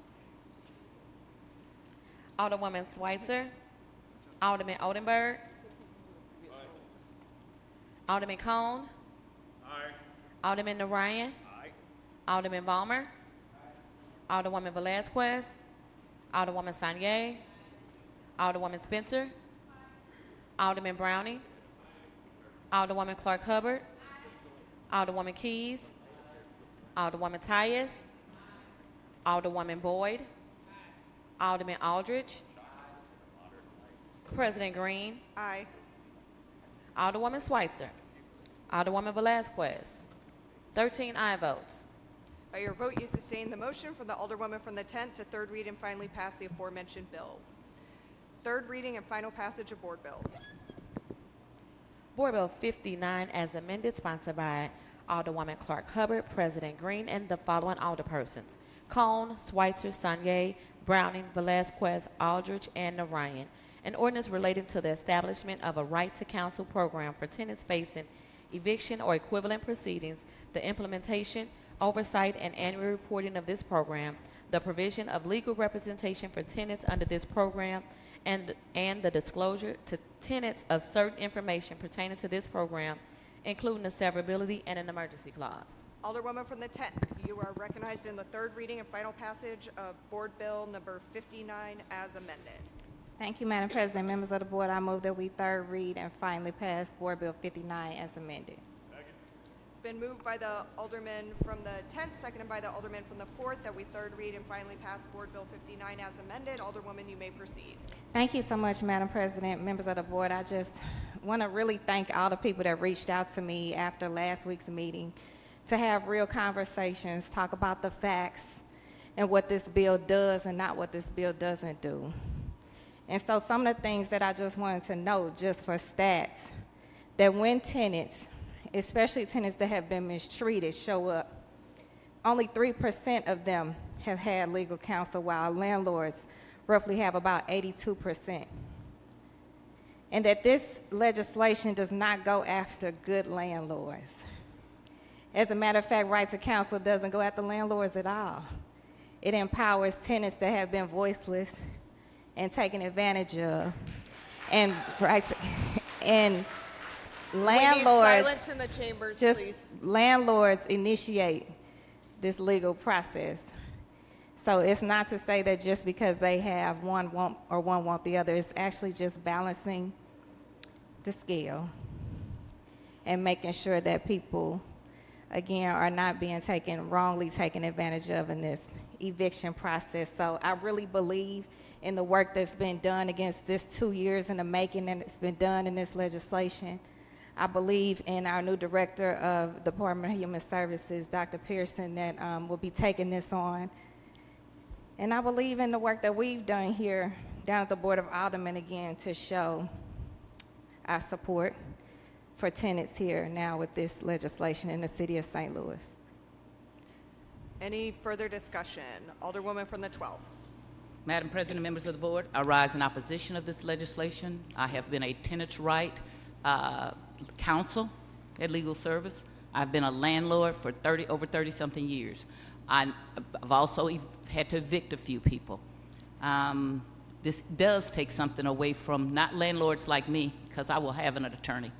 Alderwoman Schweitzer. Alderman Odenberg. Alderman Cone. Alderman Narayan. Alderman Balmer. Alderwoman Velazquez. Alderwoman Sanye. Alderwoman Spencer. Alderman Browning. Alderwoman Clark Hubbard. Alderwoman Keys. Alderwoman Tyus. Alderwoman Boyd. Alderman Aldridge. President Green. Aye. Alderwoman Schweitzer. Alderwoman Velazquez. 13 aye votes. By your vote, you sustain the motion for the Alderwoman from the 10th to third read and finally pass the aforementioned bills. Third reading and final passage of board bills. Board Bill 59 as amended, sponsored by Alderwoman Clark Hubbard, President Green, and the following alderpersons: Cone, Schweitzer, Sanye, Browning, Velazquez, Aldridge, and Narayan. An ordinance relating to the establishment of a right to counsel program for tenants facing eviction or equivalent proceedings, the implementation, oversight, and annual reporting of this program, the provision of legal representation for tenants under this program, and the disclosure to tenants of certain information pertaining to this program, including the severability and an emergency clause. Alderwoman from the 10th, you are recognized in the third reading and final passage of Board Bill number 59 as amended. Thank you, Madam President. Members of the board, I move that we third read and finally pass Board Bill 59 as amended. It's been moved by the Alderman from the 10th, seconded by the Alderman from the 4th, that we third read and finally pass Board Bill 59 as amended. Alderwoman, you may proceed. Thank you so much, Madam President. Members of the board, I just want to really thank all the people that reached out to me after last week's meeting to have real conversations, talk about the facts and what this bill does and not what this bill doesn't do. And so some of the things that I just wanted to note, just for stats, that when tenants, especially tenants that have been mistreated, show up, only 3% of them have had legal counsel, while landlords roughly have about 82%. And that this legislation does not go after good landlords. As a matter of fact, right to counsel doesn't go after landlords at all. It empowers tenants that have been voiceless and taken advantage of. And and landlords, We need silence in the chambers, just please. landlords initiate this legal process. So it's not to say that just because they have one want the other. It's actually just balancing the scale and making sure that people, again, are not being wrongly taken advantage of in this eviction process. So I really believe in the work that's been done against this 2 years in the making, and it's been done in this legislation. I believe in our new director of the Department of Human Services, Dr. Pearson, that will be taking this on. And I believe in the work that we've done here down at the Board of Aldermen, again, to show our support for tenants here now with this legislation in the city of St. Louis. Any further discussion? Alderwoman from the 12th. Madam President, members of the board, I rise in opposition of this legislation. I have been a tenants' right counsel at Legal Service. I've been a landlord for over 30-something years. I've also had to evict a few people. This does take something away from not landlords like me, because I will have an attorney.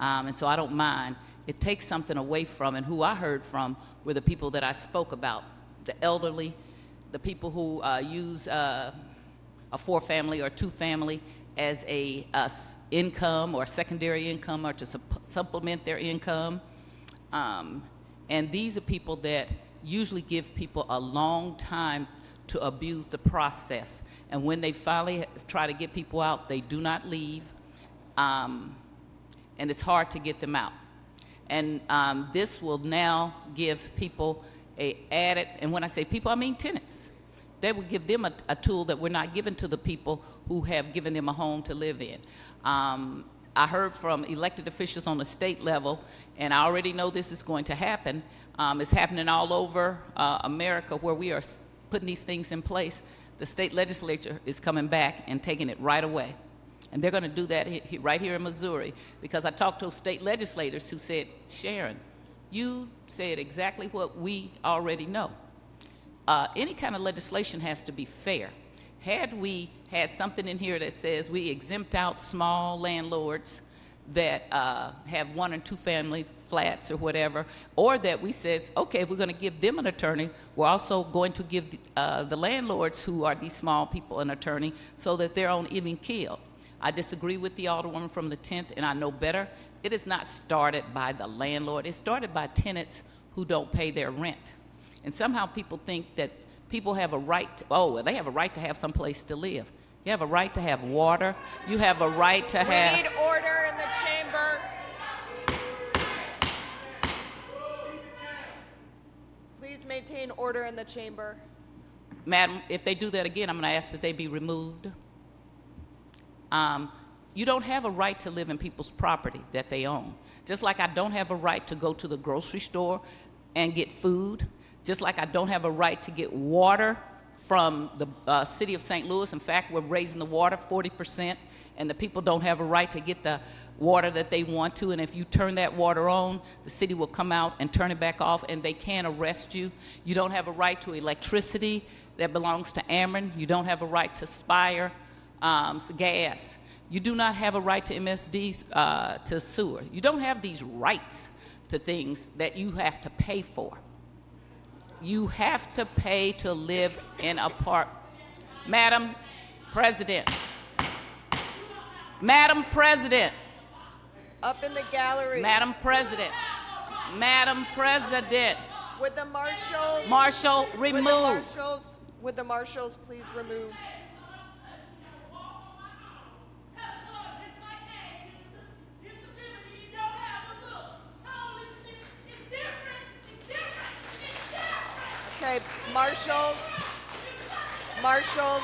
And so I don't mind. It takes something away from, and who I heard from were the people that I spoke about, the elderly, the people who use a four-family or two-family as a income or secondary income or to supplement their income. And these are people that usually give people a long time to abuse the process. And when they finally try to get people out, they do not leave. And it's hard to get them out. And this will now give people a added, and when I say people, I mean tenants. They will give them a tool that we're not giving to the people who have given them a home to live in. I heard from elected officials on the state level, and I already know this is going to happen. It's happening all over America where we are putting these things in place. the state legislature is coming back and taking it right away. And they're going to do that right here in Missouri, because I talked to state legislators who said, Sharon, you said exactly what we already know. Any kind of legislation has to be fair. Had we had something in here that says we exempt out small landlords that have 1 and 2 family flats or whatever, or that we says, okay, if we're going to give them an attorney, we're also going to give the landlords who are these small people an attorney so that they're on even keel. I disagree with the Alderwoman from the 10th, and I know better. It is not started by the landlord. It's started by tenants who don't pay their rent. And somehow people think that people have a right to, they have a right to have some place to live. You have a right to have water. You have a right to have... We need order in the chamber. Please maintain order in the chamber. Madam, if they do that again, I'm going to ask that they be removed. You don't have a right to live in people's property that they own. Just like I don't have a right to go to the grocery store and get food. Just like I don't have a right to get water from the city of St. Louis. In fact, we're raising the water 40%, and the people don't have a right to get the water that they want to. And if you turn that water on, the city will come out and turn it back off, and they can arrest you. You don't have a right to electricity that belongs to Ameren. You don't have a right to Spire gas. You do not have a right to MSD's to sewer. You don't have these rights to things that you have to pay for. You have to pay to live in a park. Madam President. Madam President. Up in the gallery. Madam President. Madam President. Would the marshals... Marshal, remove. Would the marshals please remove? Okay, marshals. Marshals.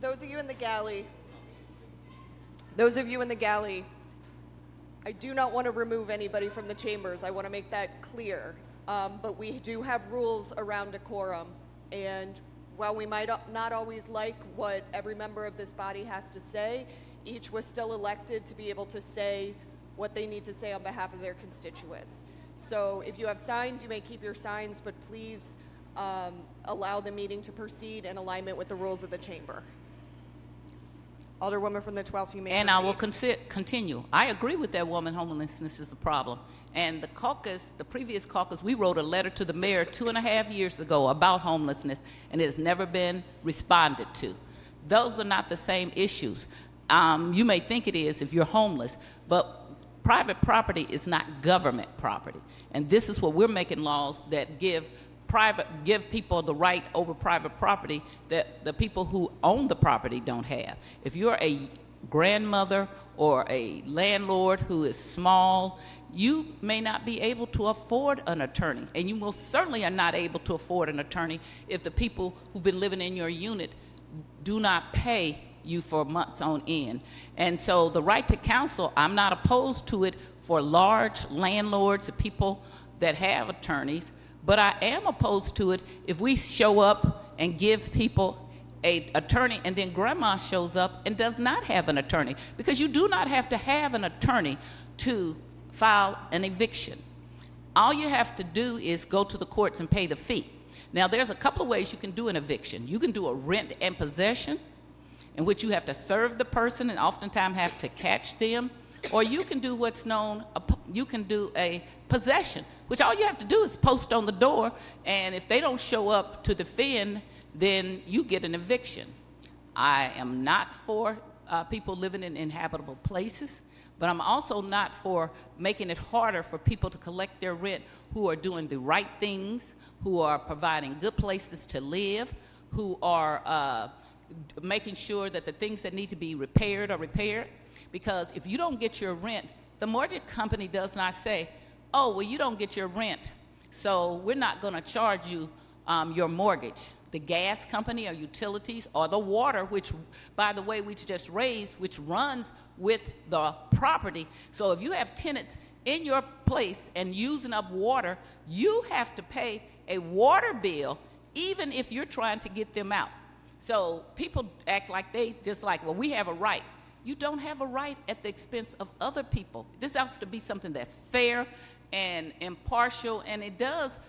Those of you in the galley, I do not want to remove anybody from the chambers. I want to make that clear. But we do have rules around decorum, and while we might not always like what every member of this body has to say, each was still elected to be able to say what they need to say on behalf of their constituents. So if you have signs, you may keep your signs, but please allow the meeting to proceed in alignment with the rules of the chamber. Alderwoman from the 12th, you may And proceed. I will continue. I agree with that woman. Homelessness is a problem. And the caucus, the previous caucus, we wrote a letter to the mayor 2.5 years ago about homelessness, and it has never been responded to. Those are not the same issues. You may think it is if you're homeless, but private property is not government property. And this is what we're making laws that give people the right over private property that the people who own the property don't have. If you're a grandmother or a landlord who is small, you may not be able to afford an attorney, and you most certainly are not able to afford an attorney if the people who've been living in your unit do not pay you for months on end. And so the right to counsel, I'm not opposed to it for large landlords and people that have attorneys, but I am opposed to it if we show up and give people an attorney and then grandma shows up and does not have an attorney, because you do not have to have an attorney to file an eviction. All you have to do is go to the courts and pay the fee. Now, there's a couple of ways you can do an eviction. You can do a rent and possession, in which you have to serve the person and oftentimes have to catch them, or you can do what's known, you can do a possession, which all you have to do is post on the door, and if they don't show up to defend, then you get an eviction. I am not for people living in inhabitable places, but I'm also not for making it harder for people to collect their rent who are doing the right things, who are providing good places to live, who are making sure that the things that need to be repaired are repaired. Because if you don't get your rent, the mortgage company does not say, oh, well, you don't get your rent, so we're not going to charge you your mortgage. the gas company or utilities or the water, which, by the way, we just raised, which runs with the property. So if you have tenants in your place and using up water, you have to pay a water bill even if you're trying to get them out. So people act like they just like, well, we have a right. You don't have a right at the expense of other people. This has to be something that's fair and impartial, and it does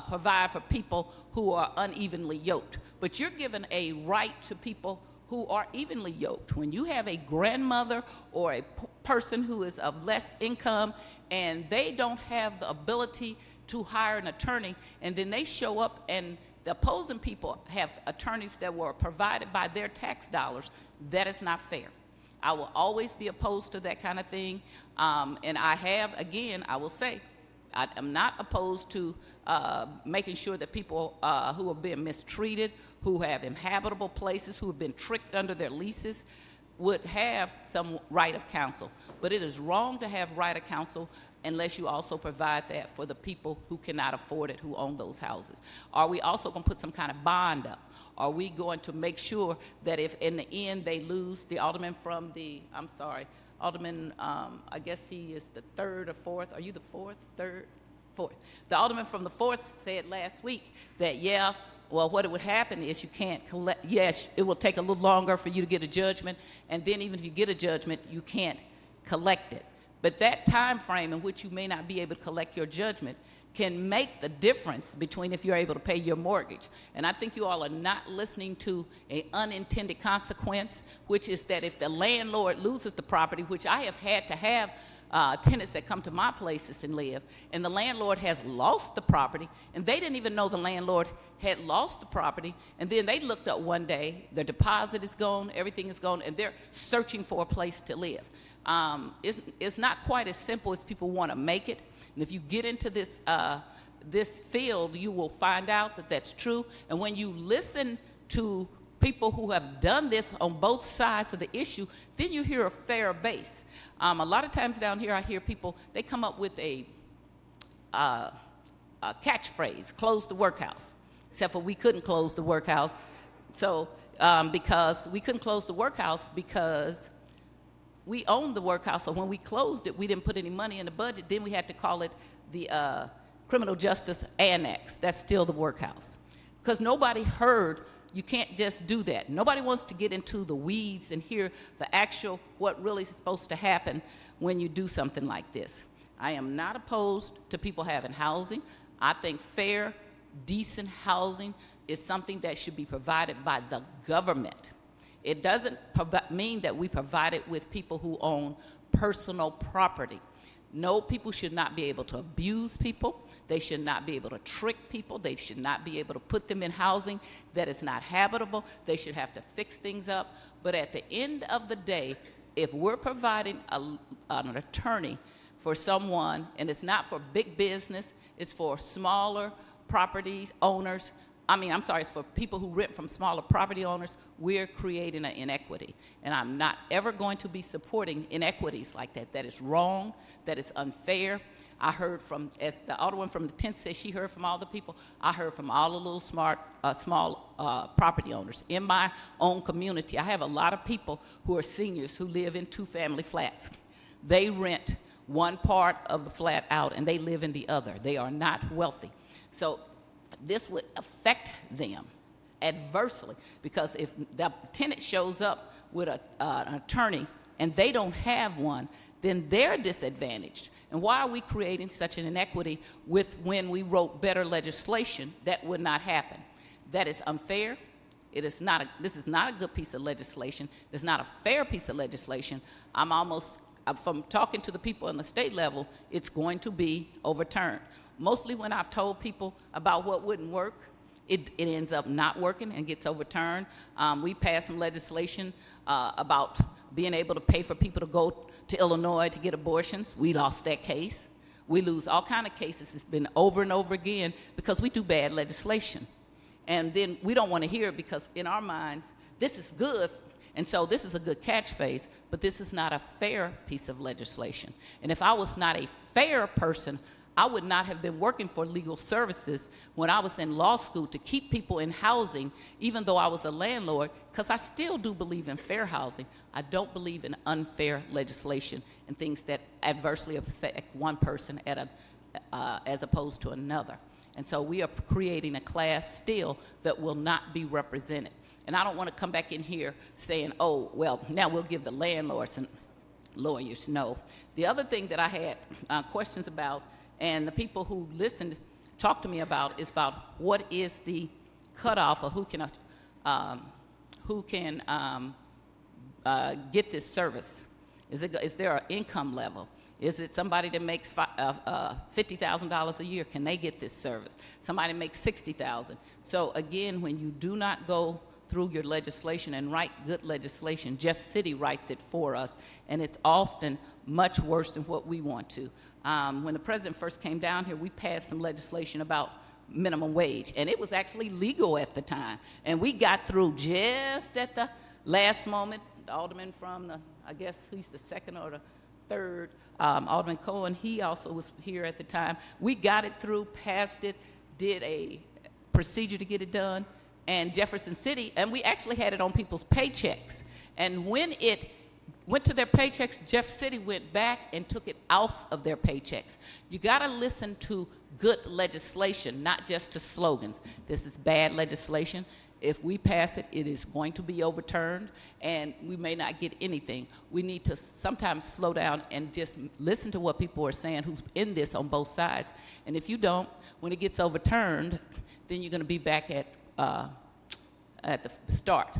provide for people who are unevenly yoked. But you're giving a right to people who are evenly yoked. When you have a grandmother or a person who is of less income and they don't have the ability to hire an attorney, and then they show up and the opposing people have attorneys that were provided by their tax dollars, that is not fair. I will always be opposed to that kind of thing. And I have, again, I will say, I am not opposed to making sure that people who are being mistreated, who have inhabitable places, who have been tricked under their leases, would have some right of counsel. But it is wrong to have right of counsel unless you also provide that for the people who cannot afford it, who own those houses. Are we also going to put some kind of bond up? Are we going to make sure that if in the end they lose, the alderman from the, I'm sorry, Alderman, I guess he is the third or fourth. Are you the fourth, third, fourth? The alderman from the fourth said last week that, yeah, well, what would happen is you can't collect, yes, it will take a little longer for you to get a judgment, and then even if you get a judgment, you can't collect it. But that time frame in which you may not be able to collect your judgment can make the difference between if you're able to pay your mortgage. And I think you all are not listening to an unintended consequence, which is that if the landlord loses the property, which I have had to have tenants that come to my places and live, and the landlord has lost the property, and they didn't even know the landlord had lost the property, and then they looked up one day, their deposit is gone, everything is gone, and they're searching for a place to live. It's not quite as simple as people want to make it. And if you get into this field, you will find out that that's true. And when you listen to people who have done this on both sides of the issue, then you hear a fair base. A lot of times down here, I hear people, they come up with a catchphrase, close the workhouse, except for we couldn't close the workhouse. So because we couldn't close the workhouse because we owned the workhouse, so when we closed it, we didn't put any money in the budget. Then we had to call it the Criminal Justice Annex. That's still the workhouse. Because nobody heard, you can't just do that. Nobody wants to get into the weeds and hear the actual, what really is supposed to happen when you do something like this. I am not opposed to people having housing. I think fair, decent housing is something that should be provided by the government. It doesn't mean that we provide it with people who own personal property. No, people should not be able to abuse people. They should not be able to trick people. They should not be able to put them in housing that is not habitable. They should have to fix things up. But at the end of the day, if we're providing an attorney for someone, and it's not for big business, it's for smaller properties owners, it's for people who rent from smaller property owners, we're creating an inequity. And I'm not ever going to be supporting inequities like that. That is wrong, that is unfair. I heard from, as the Alderman from the 10th said she heard from all the people, I heard from all the little small property owners. In my own community, I have a lot of people who are seniors who live in two-family flats. They rent one part of the flat out and they live in the other. They are not wealthy. So this would affect them adversely, because if the tenant shows up with an attorney and they don't have one, then they're disadvantaged. And why are we creating such an inequity with when we wrote better legislation that would not happen? That is unfair. This is not a good piece of legislation. It's not a fair piece of legislation. From talking to the people on the state level, it's going to be overturned. Mostly when I've told people about what wouldn't work, it ends up not working and gets overturned. We passed some legislation about being able to pay for people to go to Illinois to get abortions. We lost that case. We lose all kind of cases. It's been over and over again because we do bad legislation. And then we don't want to hear it because in our minds, this is good, and so this is a good catchphrase, but this is not a fair piece of legislation. And if I was not a fair person, I would not have been working for legal services when I was in law school to keep people in housing, even though I was a landlord, because I still do believe in fair housing. I don't believe in unfair legislation and things that adversely affect one person as opposed to another. And so we are creating a class still that will not be represented. And I don't want to come back in here saying, oh, well, now we'll give the landlords and lawyers. No. The other thing that I had questions about, and the people who listened talked to me about, is about what is the cutoff of who can get this service. Is there an income level? Is it somebody that makes $50,000 a year? Can they get this service? Somebody makes $60,000. So again, when you do not go through your legislation and write good legislation, Jeff City writes it for us, and it's often much worse than what we want to. When the president first came down here, we passed some legislation about minimum wage, and it was actually legal at the time. And we got through just at the last moment. The alderman from I guess he's the second or the third, Alderman Cohen, he also was here at the time. We got it through, passed it, did a procedure to get it done, and Jefferson City, and we actually had it on people's paychecks. And when it went to their paychecks, Jeff City went back and took it off of their paychecks. You got to listen to good legislation, not just to slogans. This is bad legislation. If we pass it, it is going to be overturned, and we may not get anything. We need to sometimes slow down and just listen to what people are saying who's in this on both sides. And if you don't, when it gets overturned, then you're going to be back at the start.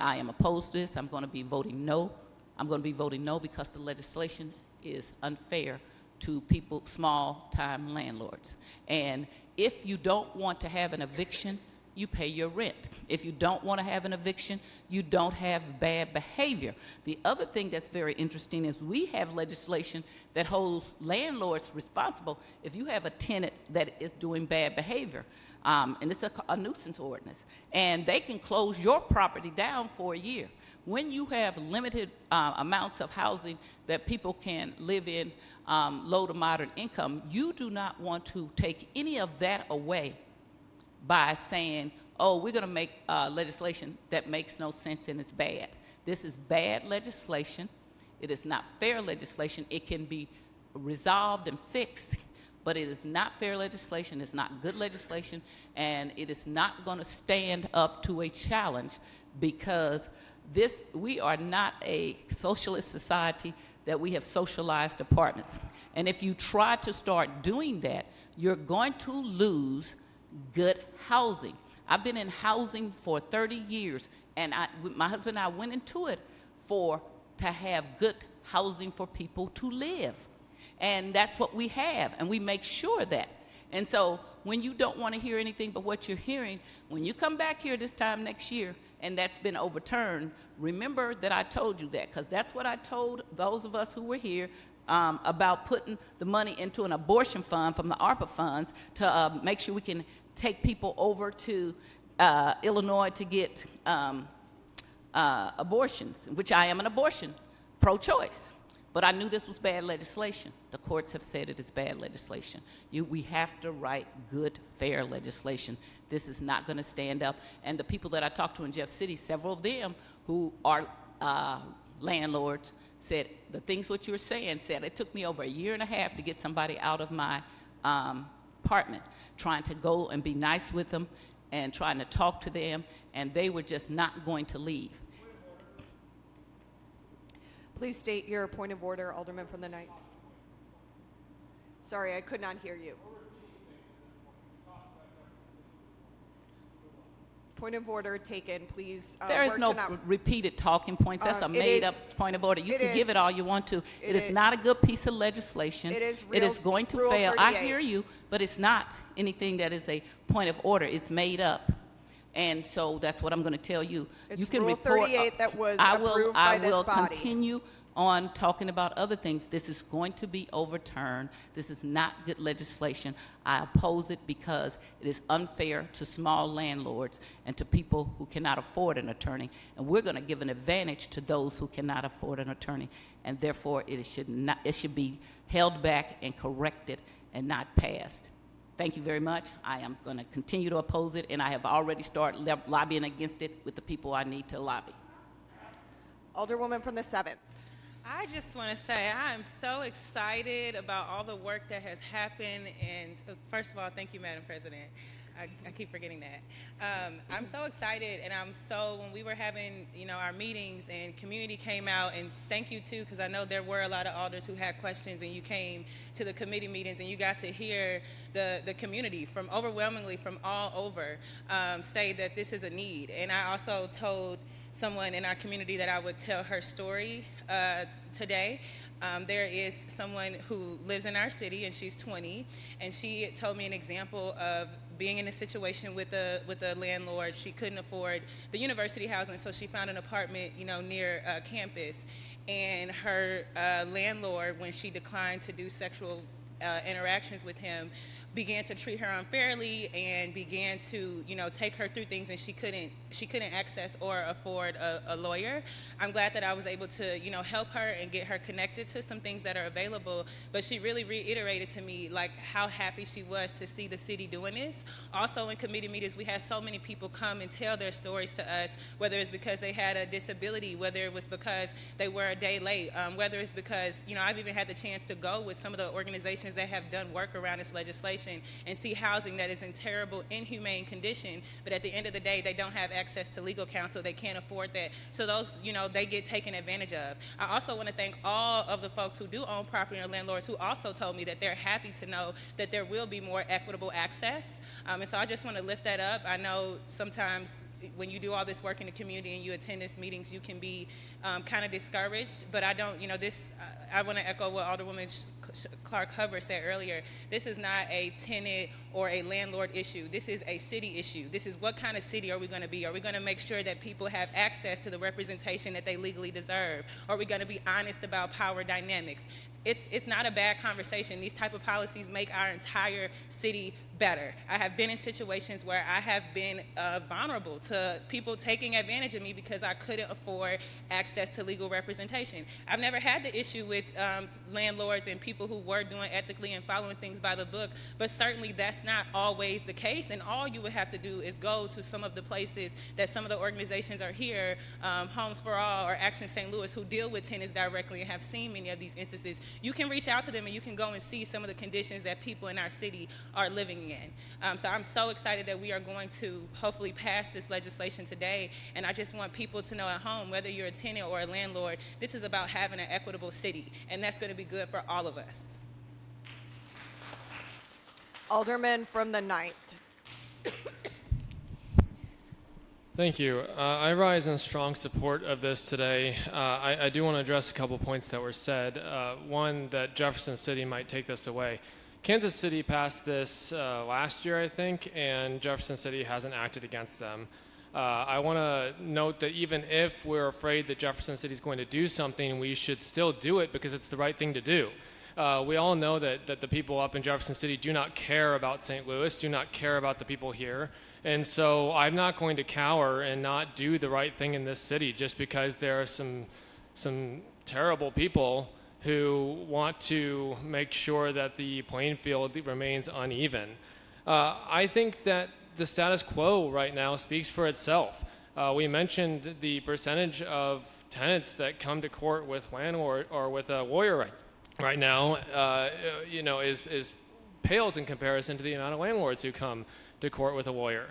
I am opposed to this. I'm going to be voting no. I'm going to be voting no because the legislation is unfair to people, small-time landlords. And if you don't want to have an eviction, you pay your rent. If you don't want to have an eviction, you don't have bad behavior. The other thing that's very interesting is we have legislation that holds landlords responsible if you have a tenant that is doing bad behavior. And it's a nuisance ordinance. And they can close your property down for a year. When you have limited amounts of housing that people can live in, low to moderate income, you do not want to take any of that away by saying, oh, we're going to make legislation that makes no sense and is bad. This is bad legislation. It is not fair legislation. It can be resolved and fixed, but it is not fair legislation. It's not good legislation, and it is not going to stand up to a challenge because we are not a socialist society that we have socialized apartments. And if you try to start doing that, you're going to lose good housing. I've been in housing for 30 years, and my husband and I went into it to have good housing for people to live. And that's what we have, and we make sure that. And so when you don't want to hear anything but what you're hearing, when you come back here this time next year and that's been overturned, remember that I told you that, because that's what I told those of us who were here about putting the money into an abortion fund from the ARPA funds to make sure we can take people over to Illinois to get abortions, which I am an abortion, pro-choice. But I knew this was bad legislation. The courts have said it is bad legislation. We have to write good, fair legislation. This is not going to stand up. And the people that I talked to in Jeff City, several of them who are landlords, said the things what you were saying, said it took me over 1.5 years to get somebody out of my apartment, trying to go and be nice with them and trying to talk to them, and they were just not going to leave. Please state your point of order, Alderman from the 9th. Sorry, I could not hear you. Point of order taken, please. There is no repeated talking points. That's a made-up point of order. You can give it all you want to. It is not a good piece of legislation. It is going to fail. I hear you, but it's not anything that is a point of order. It's made up. And so that's what I'm going to tell you. It's you can Rule report. 38 that was approved by this body. I will continue on talking about other things, this is going to be overturned. This is not good legislation. I oppose it because it is unfair to small landlords and to people who cannot afford an attorney. And we're going to give an advantage to those who cannot afford an attorney. And therefore, it should be held back and corrected and not passed. Thank you very much. I am going to continue to oppose it, and I have already started lobbying against it with the people I need to lobby. Alderwoman from the 7th. I just want to say I am so excited about all the work that has happened. And first of all, thank you, Madam President. I keep forgetting that. I'm so excited, and when we were having, our meetings and community came out, and thank you too, because I know there were a lot of alders who had questions, and you came to the committee meetings and you got to hear the community overwhelmingly from all over say that this is a need. And I also told someone in our community that I would tell her story today. There is someone who lives in our city, and she's 20, and she told me an example of being in a situation with a landlord. She couldn't afford the university housing, so she found an apartment, near campus. And her landlord, when she declined to do sexual interactions with him, began to treat her unfairly and began to, take her through things, and she couldn't access or afford a lawyer. I'm glad that I was able to, help her and get her connected to some things that are available. But she really reiterated to me how happy she was to see the city doing this. Also in committee meetings, we had so many people come and tell their stories to us, whether it's because they had a disability, whether it was because they were a day late, whether it's because, I've even had the chance to go with some of the organizations that have done work around this legislation and see housing that is in terrible, inhumane condition, but at the end of the day, they don't have access to legal counsel. They can't afford that. So those, they get taken advantage of. I also want to thank all of the folks who do own property and landlords who also told me that they're happy to know that there will be more equitable access. And so I just want to lift that up. I know sometimes when you do all this work in the community and you attend these meetings, you can be kind of discouraged, but I don't, I want to echo what Alderwoman Clark Hubbard said earlier. This is not a tenant or a landlord issue. This is a city issue. This is what kind of city are we going to be? Are we going to make sure that people have access to the representation that they legally deserve? Are we going to be honest about power dynamics? It's not a bad conversation. These type of policies make our entire city better. I have been in situations where I have been vulnerable to people taking advantage of me because I couldn't afford access to legal representation. I've never had the issue with landlords and people who were doing ethically and following things by the book, but certainly that's not always the case, and all you would have to do is go to some of the places that some of the organizations are here, Homes for All or Action St. Louis, who deal with tenants directly and have seen many of these instances. You can reach out to them and you can go and see some of the conditions that people in our city are living in. So I'm so excited that we are going to hopefully pass this legislation today, and I just want people to know at home, whether you're a tenant or a landlord, this is about having an equitable city, and that's going to be good for all of us. Alderman from the 9th. Thank you. I rise in strong support of this today. I do want to address a couple points that were said. One, that Jefferson City might take this away. Kansas City passed this last year, I think, and Jefferson City hasn't acted against them. I want to note that even if we're afraid that Jefferson City is going to do something, we should still do it because it's the right thing to do. We all know that the people up in Jefferson City do not care about St. Louis, do not care about the people here. And so I'm not going to cower and not do the right thing in this city just because there are some terrible people who want to make sure that the playing field remains uneven. I think that the status quo right now speaks for itself. We mentioned the percentage of tenants that come to court with landlord or with a lawyer right now, is pales in comparison to the amount of landlords who come to court with a lawyer.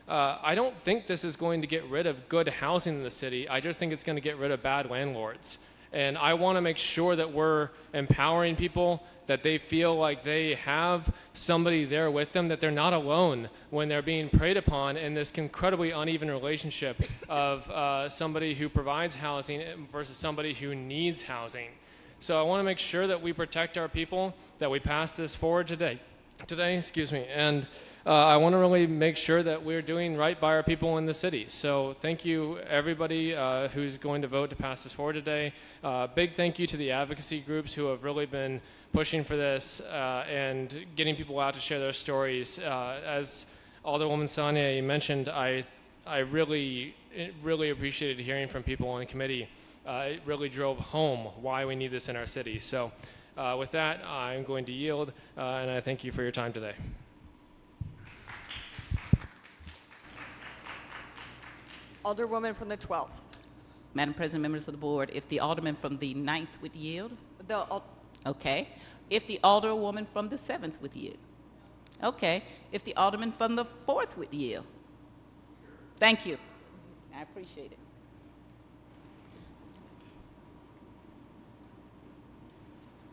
I don't think this is going to get rid of good housing in the city. I just think it's going to get rid of bad landlords. And I want to make sure that we're empowering people, that they feel like they have somebody there with them, that they're not alone when they're being preyed upon in this incredibly uneven relationship of somebody who provides housing versus somebody who needs housing. So I want to make sure that we protect our people, that we pass this forward today, and I want to really make sure that we're doing right by our people in the city. So thank you, everybody who's going to vote to pass this forward today. Big thank you to the advocacy groups who have really been pushing for this and getting people out to share their stories. As Alderwoman Sonia, you mentioned, I really appreciated hearing from people on the committee. It really drove home why we need this in our city. So with that, I'm going to yield, and I thank you for your time today. Alderwoman from the 12th. Madam President, members of the board, if the alderman from the 9th would yield. Okay. If the alderwoman from the 7th would yield. Okay. If the alderman from the 4th would yield. Thank you. I appreciate it.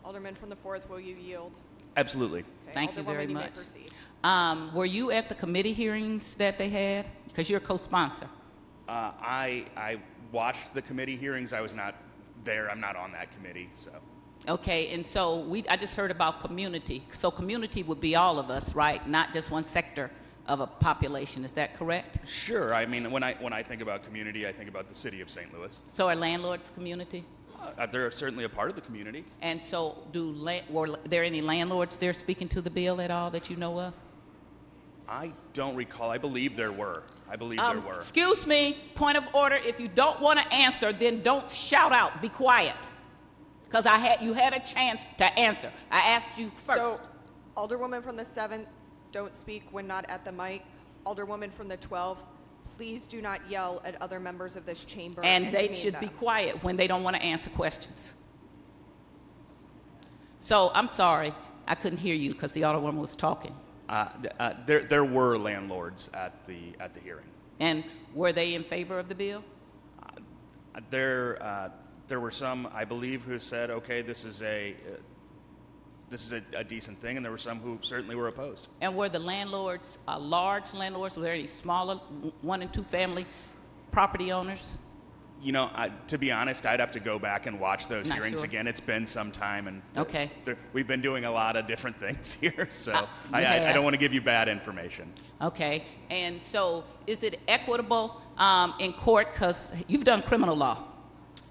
Alderman from the 4th, will you yield? Absolutely. Okay, Thank you Alderwoman, very you may much. proceed. Were you at the committee hearings that they had? Because you're a co-sponsor. I watched the committee hearings. I was not there. I'm not on that committee, so. Okay, and so I just heard about community. So community would be all of us, right? Not just one sector of a population. Is that correct? Sure. I mean, when I think about community, I think about the city of St. Louis. So are landlords community? They're certainly a part of the community. And so were there any landlords there speaking to the bill at all that you know of? I don't recall. I believe there were. There were. Excuse me, point of order. If you don't want to answer, then don't shout out. Be quiet. Because you had a chance to answer. I asked you first. So, Alderwoman from the 7th, don't speak when not at the mic. Alderwoman from the 12th, please do not yell at other members of this chamber. And they demean should them. be quiet when they don't want to answer questions. So I'm sorry, I couldn't hear you because the alderwoman was talking. There were landlords at the hearing. And were they in favor of the bill? There were some, I believe, who said, okay, this is a decent thing, and there were some who certainly were opposed. And were the landlords large landlords? Were there any smaller 1 and 2 family property owners? You know, to be honest, I'd have to go back and watch those Not hearings sure. again. It's been some time, and Okay. We've been doing a lot of different things here, so You I have. don't want to give you bad information. Okay, and so is it equitable in court, because you've done criminal law?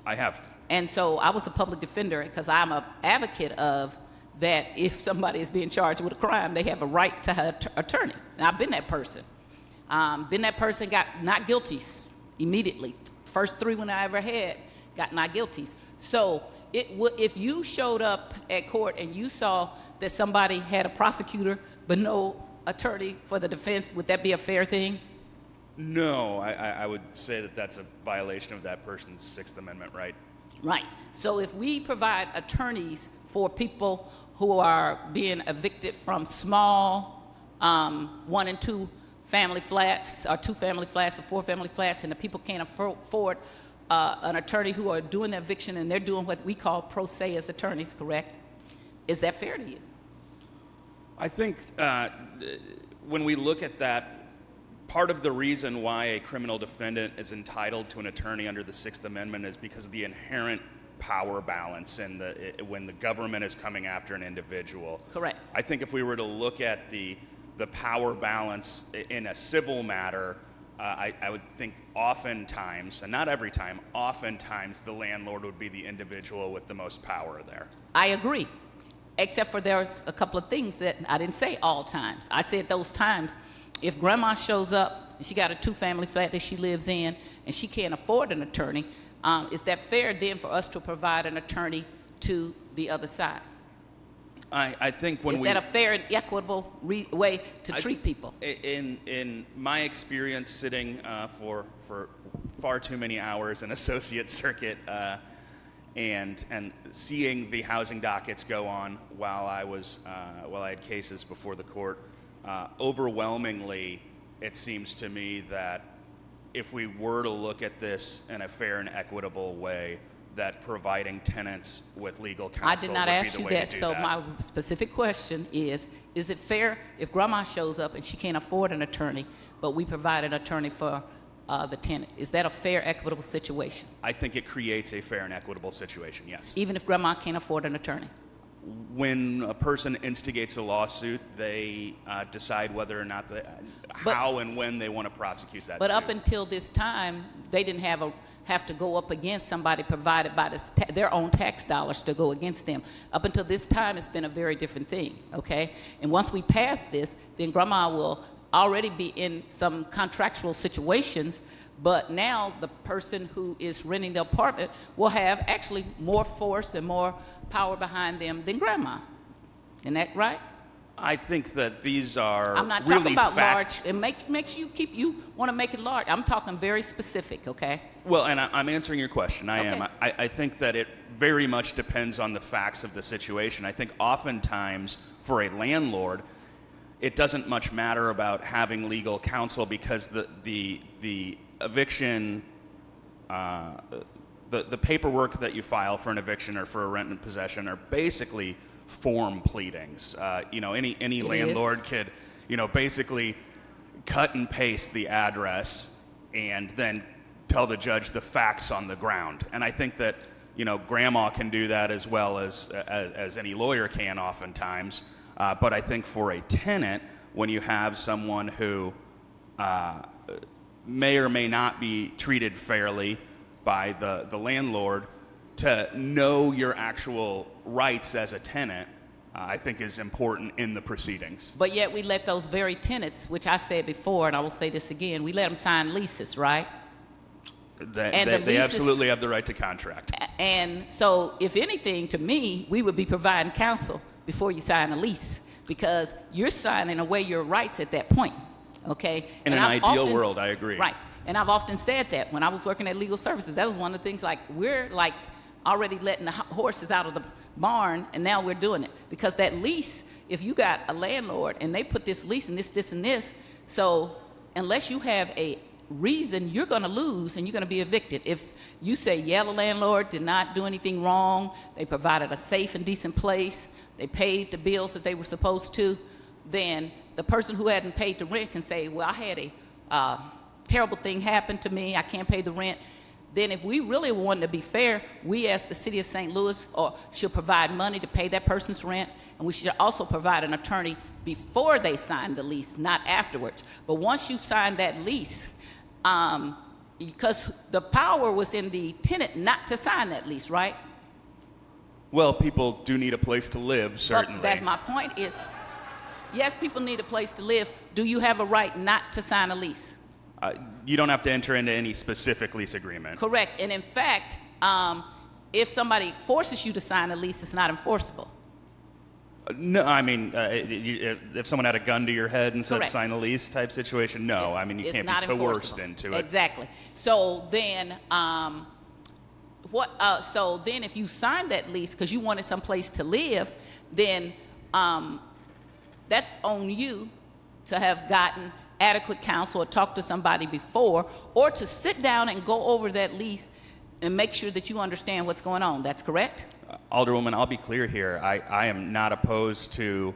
I have. And so I was a public defender because I'm an advocate of that if somebody is being charged with a crime, they have a right to an attorney. And I've been that person. Got not guilty immediately. First 3 when I ever had got not guilty. So if you showed up at court and you saw that somebody had a prosecutor but no attorney for the defense, would that be a fair thing? No, I would say that that's a violation of that person's Sixth Amendment right. Right. So if we provide attorneys for people who are being evicted from small 1 and 2 family flats, or 2 family flats, or 4 family flats, and the people can't afford an attorney who are doing the eviction, and they're doing what we call pro se as attorneys, correct? Is that fair to you? I think when we look at that, part of the reason why a criminal defendant is entitled to an attorney under the Sixth Amendment is because of the inherent power balance and when the government is coming after an individual. Correct. I think if we were to look at the power balance in a civil matter, I would think oftentimes, and not every time, oftentimes the landlord would be the individual with the most power there. I agree, except for there's a couple of things that I didn't say all times. I said those times. If grandma shows up, and she got a 2-family flat that she lives in, and she can't afford an attorney, is that fair then for us to provide an attorney to the other side? I think when is that a fair and equitable way to treat people? In my experience, sitting for far too many hours in associate circuit and seeing the housing dockets go on while I had cases before the court, overwhelmingly, it seems to me that if we were to look at this in a fair and equitable way, that providing tenants with legal counsel I did not would ask be the you way that, to do so that. my specific question is it fair if grandma shows up and she can't afford an attorney, but we provide an attorney for the tenant? Is that a fair, equitable situation? I think it creates a fair and equitable situation, yes. Even if grandma can't afford an attorney? when a person instigates a lawsuit, they decide whether or not how and when they want to prosecute that But suit. up until this time, they didn't have to go up against somebody provided by their own tax dollars to go against them. Up until this time, it's been a very different thing, okay? And once we pass this, then grandma will already be in some contractual situations, but now the person who is renting the apartment will have actually more force and more power behind them than grandma. Isn't that right? I think that these are I'm not really talking about large. It makes you want to make it large. I'm talking very specific, okay? Well, and I'm answering your question. I Okay. am. I think that it very much depends on the facts of the situation. I think oftentimes for a landlord, it doesn't much matter about having legal counsel because the eviction, the paperwork that you file for an eviction or for a rent in possession are basically form pleadings. Any landlord could, basically cut and paste the address and then tell the judge the facts on the ground. And I think that, grandma can do that as well as any lawyer can oftentimes. But I think for a tenant, when you have someone who may or may not be treated fairly by the landlord, to know your actual rights as a tenant, I think is important in the proceedings. But yet we let those very tenants, which I said before, and I will say this again, we let them sign leases, right? They absolutely have the right to contract. And so, if anything, to me, we would be providing counsel before you sign a lease, because you're signing away your rights at that point, okay? In an ideal world, I agree. Right, and I've often said that when I was working at Legal Services, that was one of the things, we're already letting the horses out of the barn, and now we're doing it. Because that lease, if you got a landlord, and they put this lease and this, and this, so unless you have a reason, you're going to lose and you're going to be evicted. If you say, yeah, the landlord did not do anything wrong, they provided a safe and decent place, they paid the bills that they were supposed to, then the person who hadn't paid the rent can say, well, I had a terrible thing happen to me, I can't pay the rent. Then if we really wanted to be fair, we as the city of St. Louis should provide money to pay that person's rent, and we should also provide an attorney before they sign the lease, not afterwards. But once you sign that lease, because the power was in the tenant not to sign that lease, right? Well, people do need a place to live, certainly. But that's my point is, yes, people need a place to live. Do you have a right not to sign a lease? You don't have to enter into any specific lease agreement. Correct. And in fact, if somebody forces you to sign a lease, it's not enforceable. No, I mean, if someone had a gun to your head and said Correct. sign a lease type situation, no. I mean, you can't be coerced into it. Exactly. So then, so then if you sign that lease because you wanted some place to live, then that's on you to have gotten adequate counsel or talk to somebody before, or to sit down and go over that lease and make sure that you understand what's going on. That's correct? Alderwoman, I'll be clear here. I am not opposed to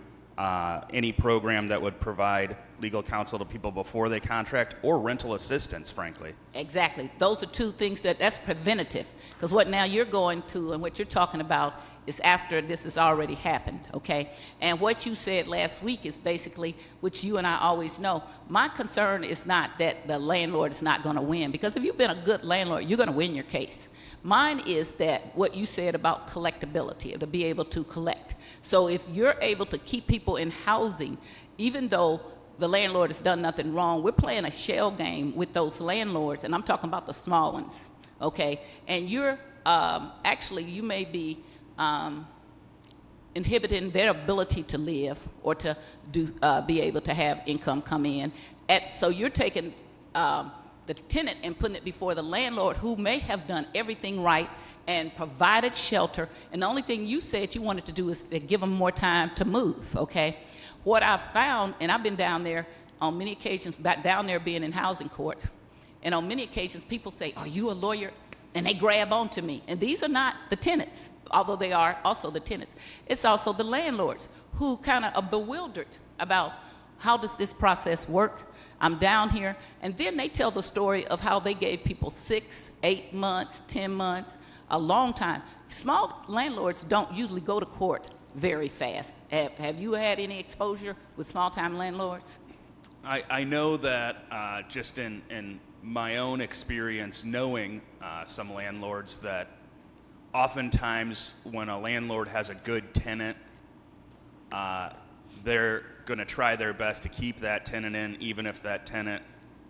any program that would provide legal counsel to people before they contract, or rental assistance, frankly. Exactly. Those are two things that's preventative. Because what now you're going to and what you're talking about is after this has already happened, okay? And what you said last week is basically, which you and I always know, my concern is not that the landlord is not going to win, because if you've been a good landlord, you're going to win your case. Mine is that what you said about collectability, to be able to collect. So if you're able to keep people in housing, even though the landlord has done nothing wrong, we're playing a shell game with those landlords, and I'm talking about the small ones, okay? And you're actually, you may be inhibiting their ability to live or to be able to have income come in. So you're taking the tenant and putting it before the landlord, who may have done everything right and provided shelter, and the only thing you said you wanted to do is to give them more time to move, okay? What I've found, and I've been down there on many occasions, down there being in housing court, and on many occasions people say, are you a lawyer? And they grab onto me. And these are not the tenants, although they are also the tenants. It's also the landlords who kind of are bewildered about how does this process work? I'm down here. And then they tell the story of how they gave people 6, 8 months, 10 months, a long time. Small landlords don't usually go to court very fast. Have you had any exposure with small-time landlords? I know that just in my own experience, knowing some landlords, that oftentimes when a landlord has a good tenant, they're going to try their best to keep that tenant in, even if that tenant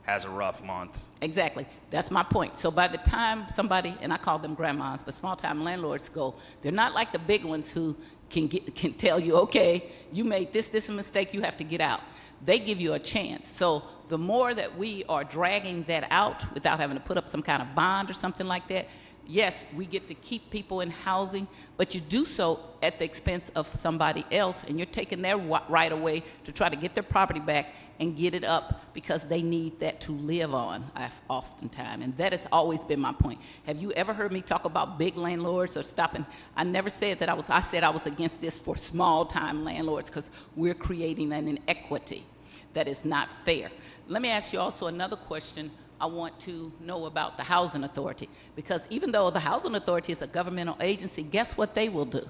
has a rough month. Exactly. That's my point. So by the time somebody, and I call them grandmas, but small-time landlords go, they're not like the big ones who can tell you, okay, you made this a mistake, you have to get out. They give you a chance. So the more that we are dragging that out without having to put up some kind of bond or something like that, yes, we get to keep people in housing, but you do so at the expense of somebody else, and you're taking their right away to try to get their property back and get it up because they need that to live on oftentimes. And that has always been my point. Have you ever heard me talk about big landlords or stopping? I never said that I said I was against this for small-time landlords because we're creating an inequity that is not fair. Let me ask you also another question. I want to know about the Housing Authority, because even though the Housing Authority is a governmental agency, guess what they will do?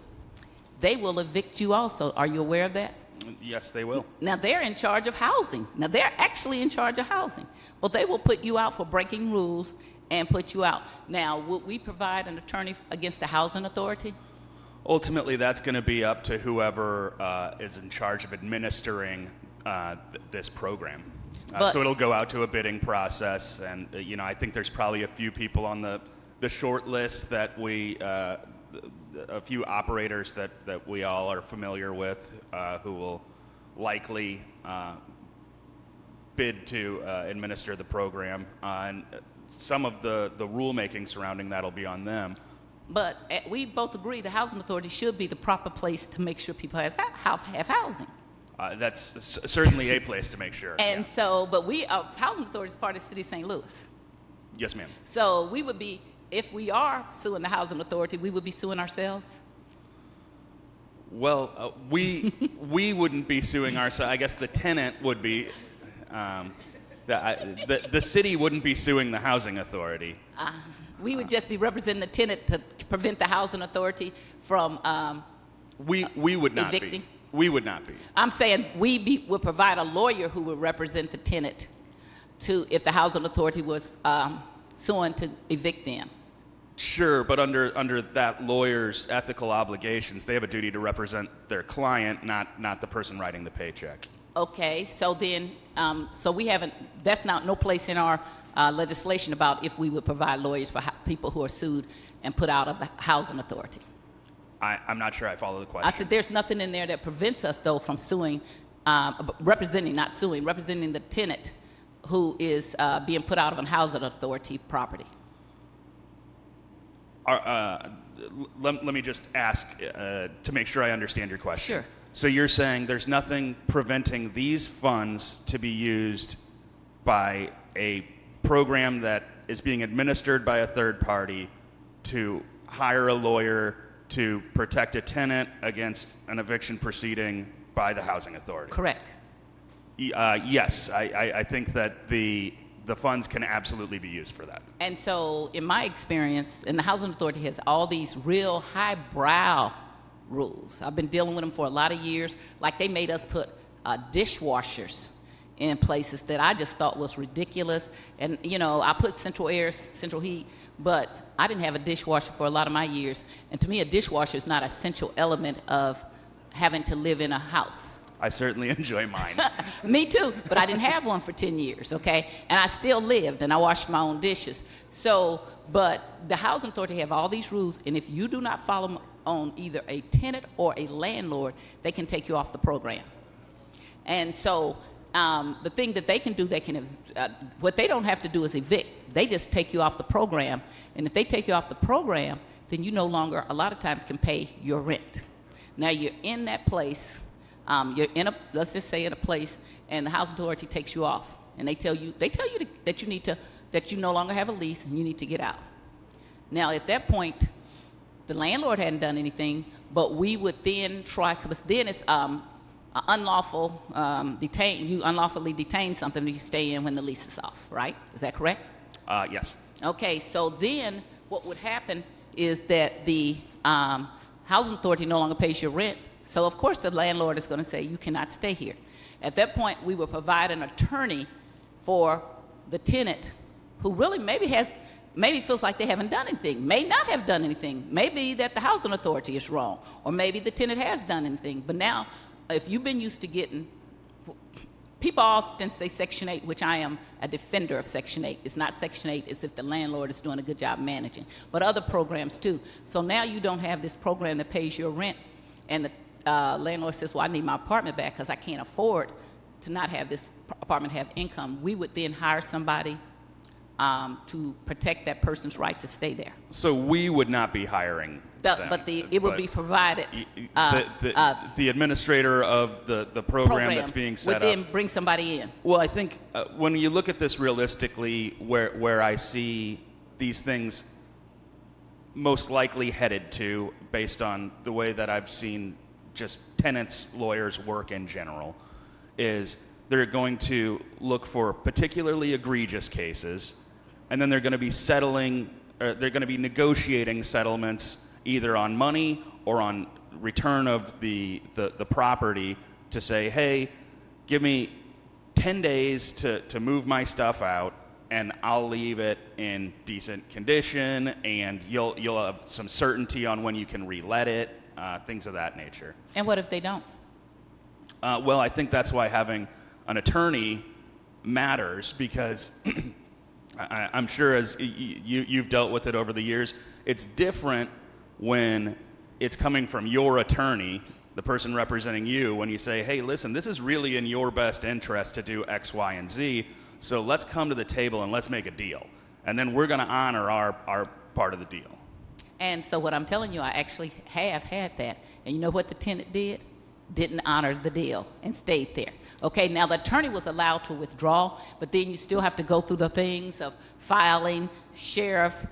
They will evict you also. Are you aware of that? Yes, they will. Now, they're in charge of housing. Now, they're actually in charge of housing. Well, they will put you out for breaking rules and put you out. Now, would we provide an attorney against the Housing Authority? Ultimately, that's going to be up to whoever is in charge of administering this program. So it'll go out to a bidding process, and I think there's probably a few people on the short list that a few operators that we all are familiar with who will likely bid to administer the program, and some of the rulemaking surrounding that will be on them. But we both agree the Housing Authority should be the proper place to make sure people have housing. That's certainly a place to make sure. And so, but Housing Authority is part of the city of St. Louis. Yes, ma'am. So we would be, if we are suing the Housing Authority, we would be suing ourselves? Well, we wouldn't be suing ourselves. I guess the tenant would be. The city wouldn't be suing the Housing Authority. We would just be representing the tenant to prevent the Housing Authority from we would not evicting. be. We would not be. I'm saying we would provide a lawyer who would represent the tenant if the Housing Authority was suing to evict them. Sure, but under that lawyer's ethical obligations, they have a duty to represent their client, not the person writing the paycheck. Okay, so then, so we haven't, that's not no place in our legislation about if we would provide lawyers for people who are sued and put out of the Housing Authority. I'm not sure I follow the question. I said there's nothing in there that prevents us, though, from suing, representing the tenant who is being put out of a Housing Authority property. Let me just ask to make sure I understand your question. Sure. So you're saying there's nothing preventing these funds to be used by a program that is being administered by a third party to hire a lawyer to protect a tenant against an eviction proceeding by the Housing Authority? Correct. Yes, I think that the funds can absolutely be used for that. And so, in my experience, and the Housing Authority has all these real highbrow rules. I've been dealing with them for a lot of years. Like they made us put dishwashers in places that I just thought was ridiculous. And I put central heat, but I didn't have a dishwasher for a lot of my years. And to me, a dishwasher is not an essential element of having to live in a house. I certainly enjoy mine. Me too, but I didn't have one for 10 years, okay? And I still lived, and I washed my own dishes. So, but the Housing Authority have all these rules, and if you do not follow them on either a tenant or a landlord, they can take you off the program. And so the thing that they can do, what they don't have to do is evict. They just take you off the program. And if they take you off the program, then you no longer, a lot of times, can pay your rent. Now you're in that place, let's just say in a place, and the Housing Authority takes you off. And they tell you that you no longer have a lease and you need to get out. Now at that point, the landlord hadn't done anything, but we would then try, because then it's unlawful you unlawfully detain something that you stay in when the lease is off, right? Is that correct? Yes. Okay, so then what would happen is that the Housing Authority no longer pays your rent, So of course the landlord is going to say, you cannot stay here. At that point, we will provide an attorney for the tenant who really maybe feels like they haven't done anything, may not have done anything, maybe that the housing authority is wrong, or maybe the tenant has done anything. But now, if you've been used to getting, people often say Section 8, which I am a defender of Section 8. It's not Section 8, it's if the landlord is doing a good job managing, but other programs too. So now you don't have this program that pays your rent, and the landlord says, well, I need my apartment back because I can't afford to not have this apartment have income. We would then hire somebody to protect that person's right to stay there. So we would not be hiring them, It would be provided. The administrator of the program that's being set would up then bring somebody in. Well, I think when you look at this realistically, where I see these things most likely headed to, based on the way that I've seen just tenants' lawyers work in general, is they're going to look for particularly egregious cases, and then they're going to be they're going to be negotiating settlements either on money or on return of the property to say, hey, give me 10 days to move my stuff out, and I'll leave it in decent condition, and you'll have some certainty on when you can relet it, things of that nature. And what if they don't? Well, I think that's why having an attorney matters, because I'm sure as you've dealt with it over the years, it's different when it's coming from your attorney, the person representing you, when you say, hey, listen, this is really in your best interest to do X, Y, and Z, so let's come to the table and let's make a deal. And then we're going to honor our part of the deal. And so what I'm telling you, I actually have had that. And you know what the tenant did? Didn't honor the deal and stayed there. Okay, now the attorney was allowed to withdraw, but then you still have to go through the things of filing, sheriff,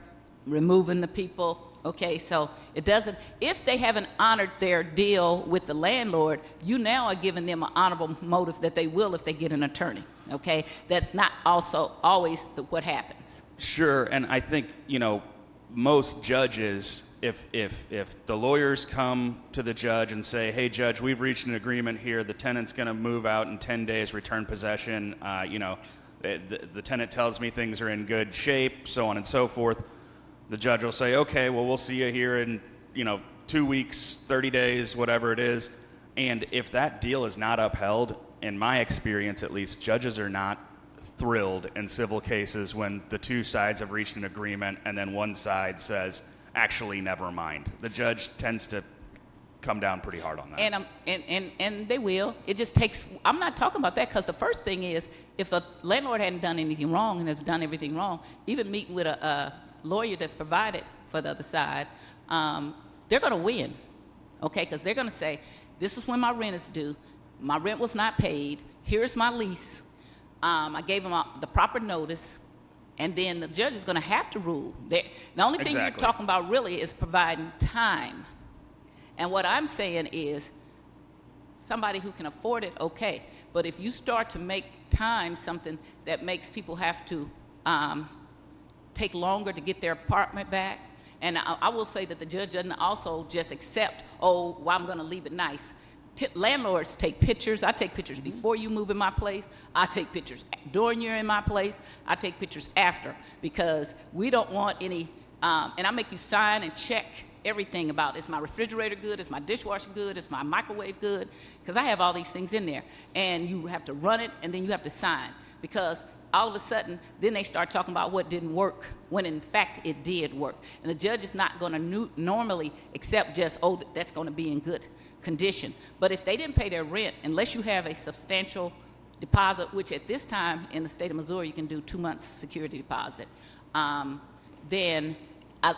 removing the people. Okay, so it doesn't, if they haven't honored their deal with the landlord, you now are giving them an honorable motive that they will if they get an attorney. Okay, that's not also always what happens. Sure, and I think, most judges, if the lawyers come to the judge and say, hey, judge, we've reached an agreement here, the tenant's going to move out in 10 days, return possession, the tenant tells me things are in good shape, so on and so forth, the judge will say, okay, well, we'll see you here in, 2 weeks, 30 days, whatever it is. And if that deal is not upheld, in my experience at least, judges are not thrilled in civil cases when the two sides have reached an agreement and then one side says, actually, never mind. The judge tends to come down pretty hard on that. And they will. It just takes, I'm not talking about that, because the first thing is, if a landlord hadn't done anything wrong and has done everything wrong, even meeting with a lawyer that's provided for the other side, they're going to win, okay? Because they're going to say, this is when my rent is due. My rent was not paid. Here's my lease. I gave them the proper notice. And then the judge is going to have to rule. The only thing you're talking about really is providing time. And what I'm saying is, somebody who can afford it, okay. But if you start to make time something that makes people have to take longer to get their apartment back, and I will say that the judge doesn't also just accept, oh, well, I'm going to leave it nice. Landlords take pictures. I take pictures before you move in my place. I take pictures during you're in my place. I take pictures after, because we don't want any, and I make you sign and check everything about, is my refrigerator good? Is my dishwasher good? Is my microwave good? Because I have all these things in there. And you have to run it, and then you have to sign. Because all of a sudden, then they start talking about what didn't work, when in fact it did work. And the judge is not going to normally accept just, oh, that's going to be in good condition. But if they didn't pay their rent, unless you have a substantial deposit, which at this time in the state of Missouri you can do 2 months security deposit, then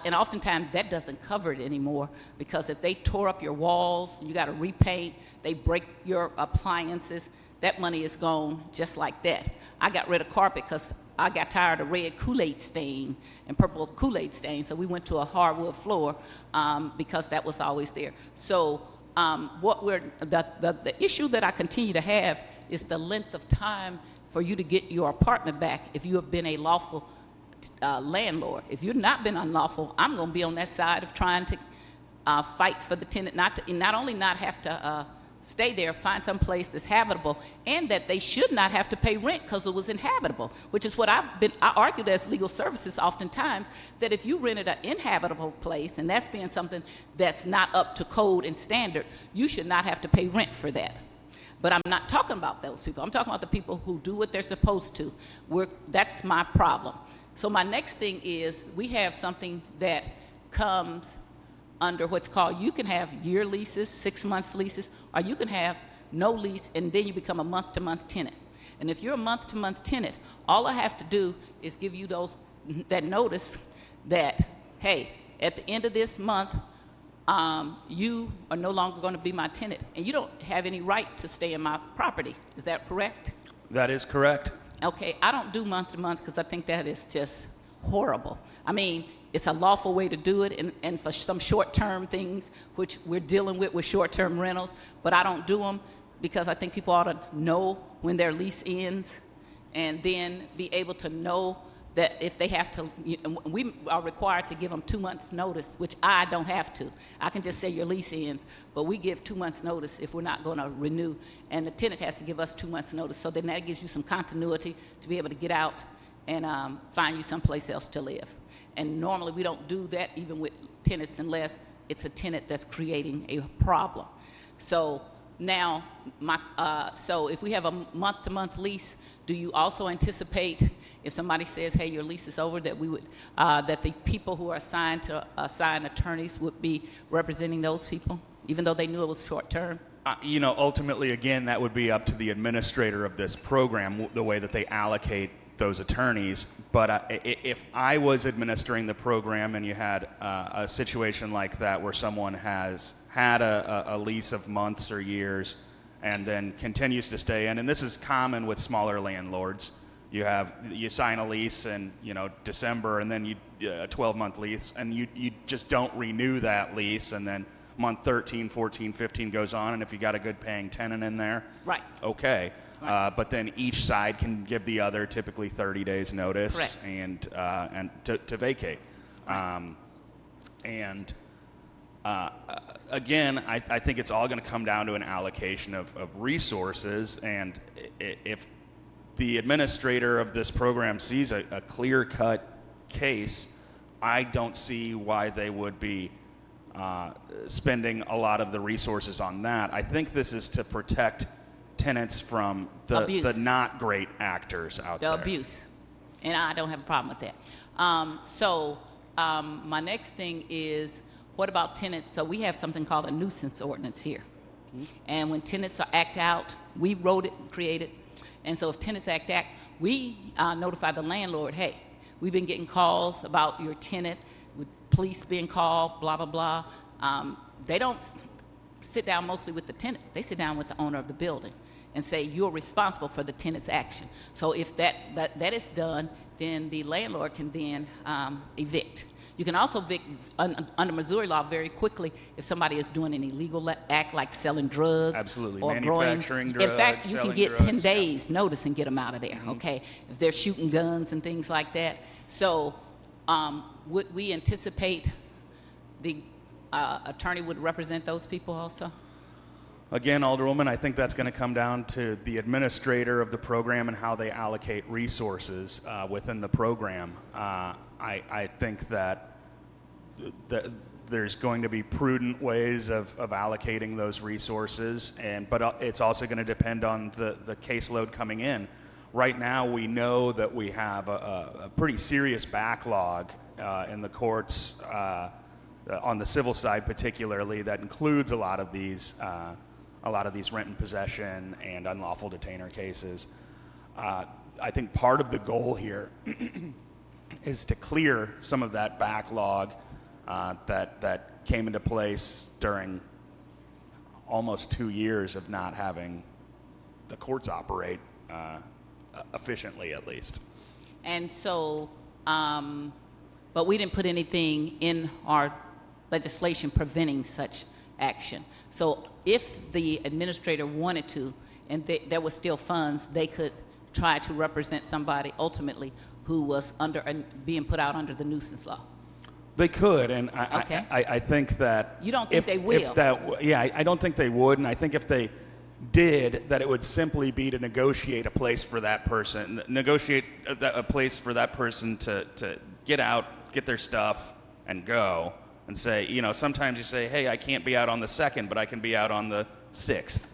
and oftentimes that doesn't cover it anymore, because if they tore up your walls, you got to repaint, they break your appliances, that money is gone just like that. I got rid of carpet because I got tired of red Kool-Aid stain and purple Kool-Aid stain, so we went to a hardwood floor because that was always there. So the issue that I continue to have is the length of time for you to get your apartment back if you have been a lawful landlord. If you've not been unlawful, I'm going to be on that side of trying to fight for the tenant not only not have to stay there, find some place that's habitable, and that they should not have to pay rent because it was inhabitable, which is what I argued as legal services oftentimes, that if you rented an inhabitable place, and that's being something that's not up to code and standard, you should not have to pay rent for that. But I'm not talking about those people. I'm talking about the people who do what they're supposed to. That's my problem. So my next thing is we have something that comes under what's called, you can have year leases, 6 months leases, or you can have no lease and then you become a month-to-month tenant. And if you're a month-to-month tenant, all I have to do is give you that notice that, hey, at the end of this month, you are no longer going to be my tenant, and you don't have any right to stay in my property. Is that correct? That is correct. Okay, I don't do month-to-month because I think that is just horrible. I mean, it's a lawful way to do it, and for some short-term things, which we're dealing with short-term rentals, but I don't do them because I think people ought to know when their lease ends and then be able to know that if they have to, we are required to give them 2 months notice, which I don't have to. I can just say your lease ends, but we give 2 months notice if we're not going to renew, and the tenant has to give us 2 months notice, so then that gives you some continuity to be able to get out and find you someplace else to live. And normally we don't do that even with tenants unless it's a tenant that's creating a problem. So now, so if we have a month-to-month lease, do you also anticipate if somebody says, hey, your lease is over, that we would, that the people who are assigned to assign attorneys would be representing those people, even though they knew it was short-term? Ultimately, again, that would be up to the administrator of this program, the way that they allocate those attorneys. But if I was administering the program and you had a situation like that where someone has had a lease of months or years and then continues to stay in, and this is common with smaller landlords, you sign a lease in December, and then a 12-month lease, and you just don't renew that lease, and then month 13, 14, 15 goes on, and if you got a good paying tenant in there, right, okay. Right. But then each side can give the other typically 30 days notice. Correct. and to vacate. Right. Again, I think it's all going to come down to an allocation of resources, and if the administrator of this program sees a clear-cut case, I don't see why they would be spending a lot of the resources on that. I think this is to protect tenants from the not great actors out there. The abuse. And I don't have a problem with that. So my next thing is, what about tenants? So we have something called a nuisance ordinance here. Mm-hmm. And when tenants act out, we wrote it and created. And so if tenants act out, we notify the landlord, hey, we've been getting calls about your tenant, with police being called, blah, blah, blah. They don't sit down mostly with the tenant. They sit down with the owner of the building and say, you're responsible for the tenant's action. So if that is done, then the landlord can then evict. You can also evict under Missouri law very quickly if somebody is doing an illegal act like selling drugs. Absolutely, or manufacturing drugs. In fact, you can get drugs, 10 days notice and get them out of there, Mm-hmm. okay? If they're shooting guns and things like that. So would we anticipate the attorney would represent those people also? Again, Alderwoman, I think that's going to come down to the administrator of the program and how they allocate resources within the program. I think that there's going to be prudent ways of allocating those resources, but it's also going to depend on the caseload coming in. Right now, we know that we have a pretty serious backlog in the courts, on the civil side particularly, that includes a lot of these rent and possession and unlawful detainer cases. I think part of the goal here is to clear some of that backlog that came into place during almost 2 years of not having the courts operate efficiently, at least. And so, but we didn't put anything in our legislation preventing such action. So if the administrator wanted to, and there was still funds, they could try to represent somebody ultimately who was being put out under the nuisance law. They could, and Okay. I think that You don't think if, they will? If that, yeah, I don't think they would, and I think if they did, that it would simply be to negotiate a place for that person, a place for that person to get out, get their stuff, and go, and say, you know, sometimes you say, hey, I can't be out on the 2nd, but I can be out on the 6th,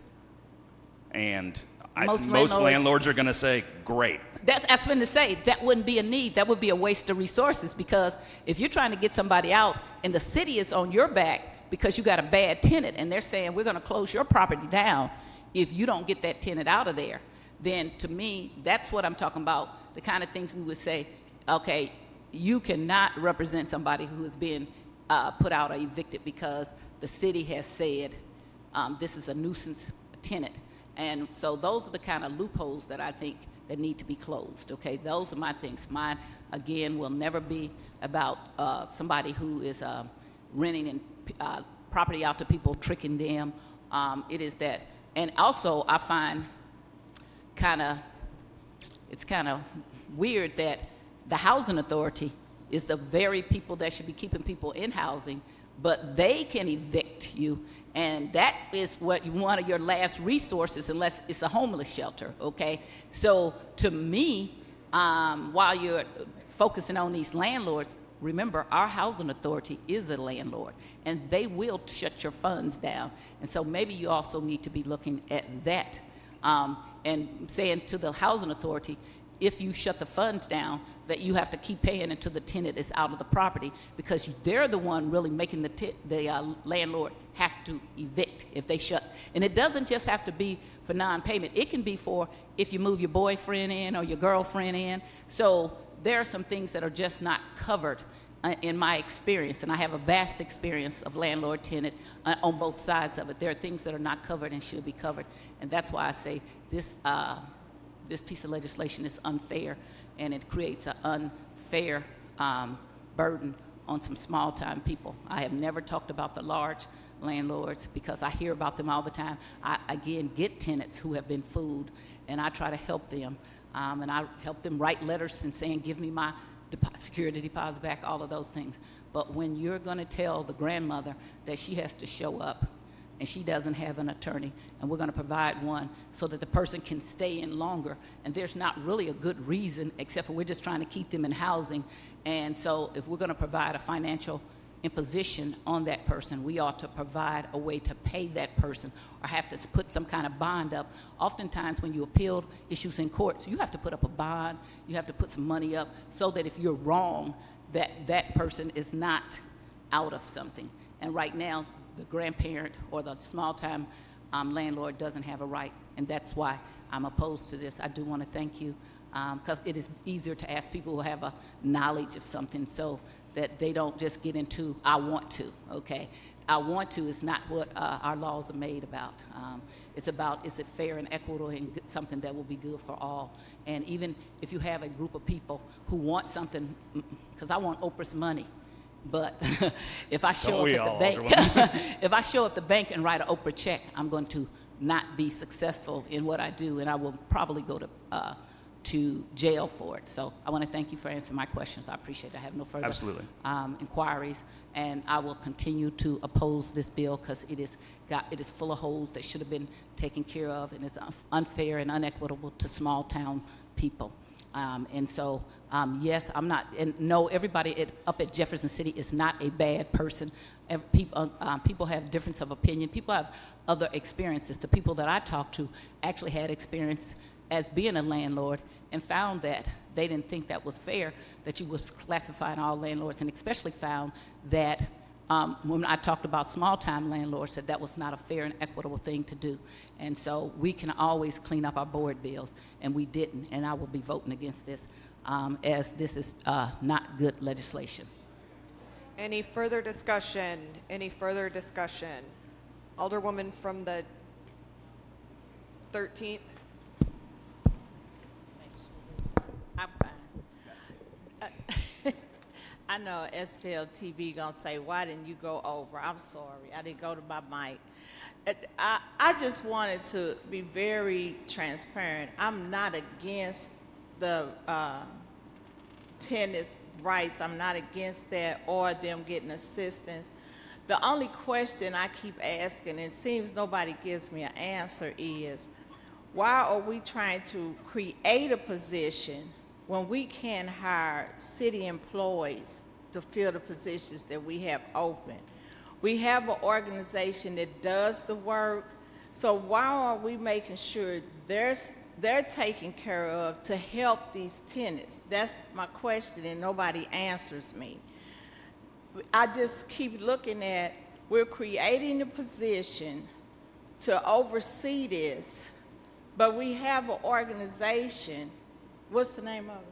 and most landlords are going to say, great. That's what to say. That wouldn't be a need. That would be a waste of resources, because if you're trying to get somebody out and the city is on your back because you got a bad tenant and they're saying we're going to close your property down if you don't get that tenant out of there, then to me, that's what I'm talking about, the kind of things we would say, okay, you cannot represent somebody who is being put out or evicted because the city has said this is a nuisance tenant. And so those are the kind of loopholes that I think that need to be closed, okay? Those are my things. Mine, again, will never be about somebody who is renting property out to people, tricking them. It is that. And also, I find it's kind of weird that the housing authority is the very people that should be keeping people in housing, but they can evict you. And that is one of your last resources unless it's a homeless shelter, okay? So to me, while you're focusing on these landlords, remember our housing authority is a landlord and they will shut your funds down. And so maybe you also need to be looking at that and saying to the housing authority, if you shut the funds down, that you have to keep paying until the tenant is out of the property, because they're the one really making the landlord have to evict if they shut. And it doesn't just have to be for non-payment. It can be for if you move your boyfriend in or your girlfriend in. So there are some things that are just not covered in my experience, and I have a vast experience of landlord-tenant on both sides of it. There are things that are not covered and should be covered, and that's why I say this piece of legislation is unfair, and it creates an unfair burden on some small-time people. I have never talked about the large landlords because I hear about them all the time. I, again, get tenants who have been fooled, and I try to help them. And I help them write letters and saying, give me my security deposit back, all of those things. But when you're going to tell the grandmother that she has to show up and she doesn't have an attorney, and we're going to provide one so that the person can stay in longer, and there's not really a good reason except for we're just trying to keep them in housing. And so if we're going to provide a financial imposition on that person, we ought to provide a way to pay that person or have to put some kind of bond up. Oftentimes when you appeal issues in courts, you have to put up a bond, you have to put some money up so that if you're wrong, that person is not out of something. And right now, the grandparent or the small-time landlord doesn't have a right, and that's why I'm opposed to this. I do want to thank you because it is easier to ask people who have a knowledge of something so that they don't just get into, I want to, okay? I want to is not what our laws are made about. It's about, is it fair and equitable and something that will be good for all? And even if you have a group of people who want something, because I want Oprah's money, but if I show up at the bank, if I show up at the bank and write an Oprah check, I'm going to not be successful in what I do, and I will probably go to jail for it. So I want to thank you for answering my questions. I appreciate it. I have no further inquiries, and I will continue to oppose this bill because it is full of holes that should have been taken care of, and it's unfair and unequitable to small town people. And so, yes, I'm not, and no, everybody up at Jefferson City is not a bad person. People have difference of opinion. People have other experiences. The people that I talked to actually had experience as being a landlord and found that they didn't think that was fair, that you was classifying all landlords, and especially found that when I talked about small-time landlords, that was not a fair and equitable thing to do. And so we can always clean up our board bills, and we didn't, and I will be voting against this as this is not good legislation. Any further discussion? Any further discussion? Alderwoman from the 13th. I'm fine. I know STLTV gonna say, why didn't you go over? I'm sorry, I didn't go to my mic. I just wanted to be very transparent. I'm not against the tenants rights. I'm not against that or them getting assistance. The only question I keep asking, and it seems nobody gives me an answer, is why are we trying to create a position when we can hire city employees to fill the positions that we have open? We have an organization that does the work, so why are we making sure they're taken care of to help these tenants? That's my question, and nobody answers me. I just keep looking at, we're creating a position to oversee this, but we have an organization, what's the name of it?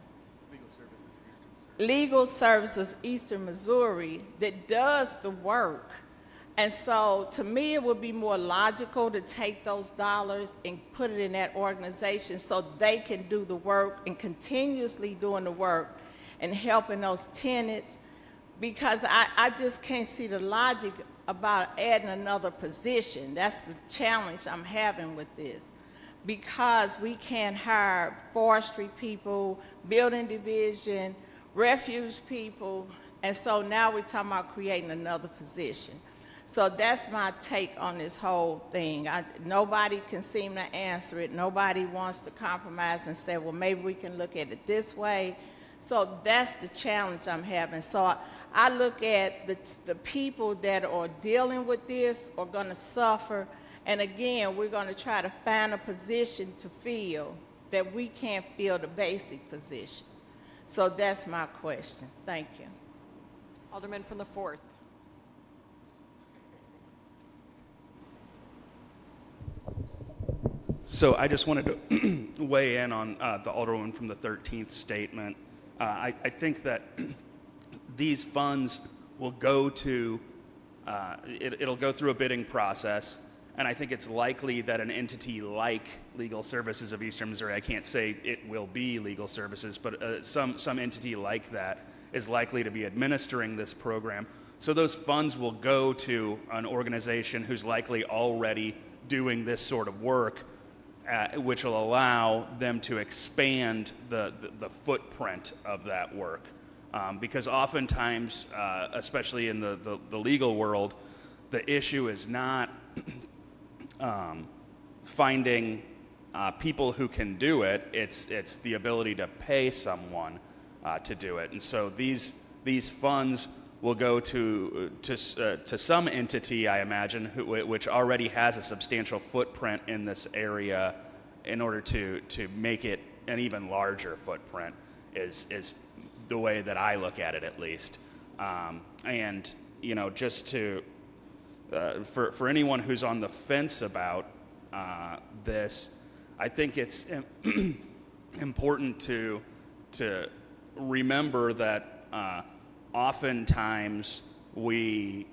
Legal Services Eastern Missouri, that does the work. And so to me, it would be more logical to take those dollars and put it in that organization so they can do the work and continuously doing the work and helping those tenants, because I just can't see the logic about adding another position. That's the challenge I'm having with this. Because we can't hire forestry people, building division, refuge people, and so now we're talking about creating another position. So that's my take on this whole thing. Nobody can seem to answer it. Nobody wants to compromise and say, well, maybe we can look at it this way. So that's the challenge I'm having. So I look at the people that are dealing with this are going to suffer. And again, we're going to try to find a position to fill that we can't fill the basic positions. So that's my question. Thank you. Alderman from the 4th. So I just wanted to weigh in on the Alderwoman from the 13th statement. I think that these funds will go to, it'll go through a bidding process, and I think it's likely that an entity like Legal Services of Eastern Missouri, I can't say it will be Legal Services, but some entity like that is likely to be administering this program. So those funds will go to an organization who's likely already doing this sort of work, which will allow them to expand the footprint of that work. Because oftentimes, especially in the legal world, the issue is not finding people who can do it. It's the ability to pay someone to do it. And so these funds will go to some entity, I imagine, which already has a substantial footprint in this area, in order to make it an even larger footprint, is the way that I look at it, at least. And just to for anyone who's on the fence about this, I think it's important to remember that oftentimes we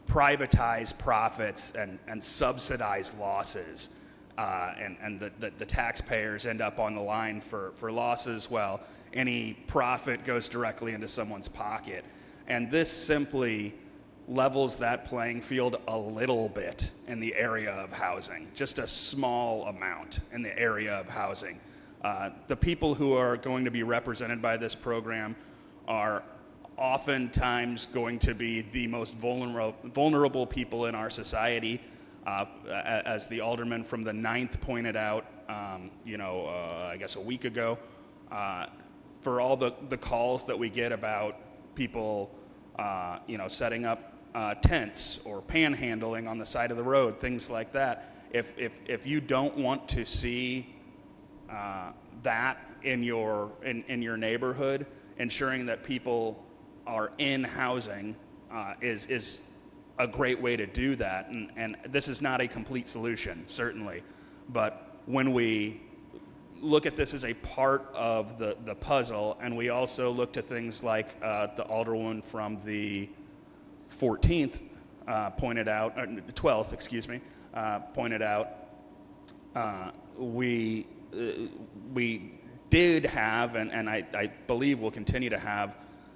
privatize profits and subsidize losses, and the taxpayers end up on the line for losses, while any profit goes directly into someone's pocket. And this simply levels that playing field a little bit in the area of housing, just a small amount in the area of housing. The people who are going to be represented by this program are oftentimes going to be the most vulnerable people in our society. As the alderman from the 9th pointed out, I guess a week ago, for all the calls that we get about people, setting up tents or panhandling on the side of the road, things like that. If you don't want to see that in your neighborhood, ensuring that people are in housing is a great way to do that. And this is not a complete solution, certainly, but when we look at this as a part of the puzzle, and we also look to things like the alderwoman from the 14th pointed out, or 12th, excuse me, pointed out, we did have, and I believe will continue to have,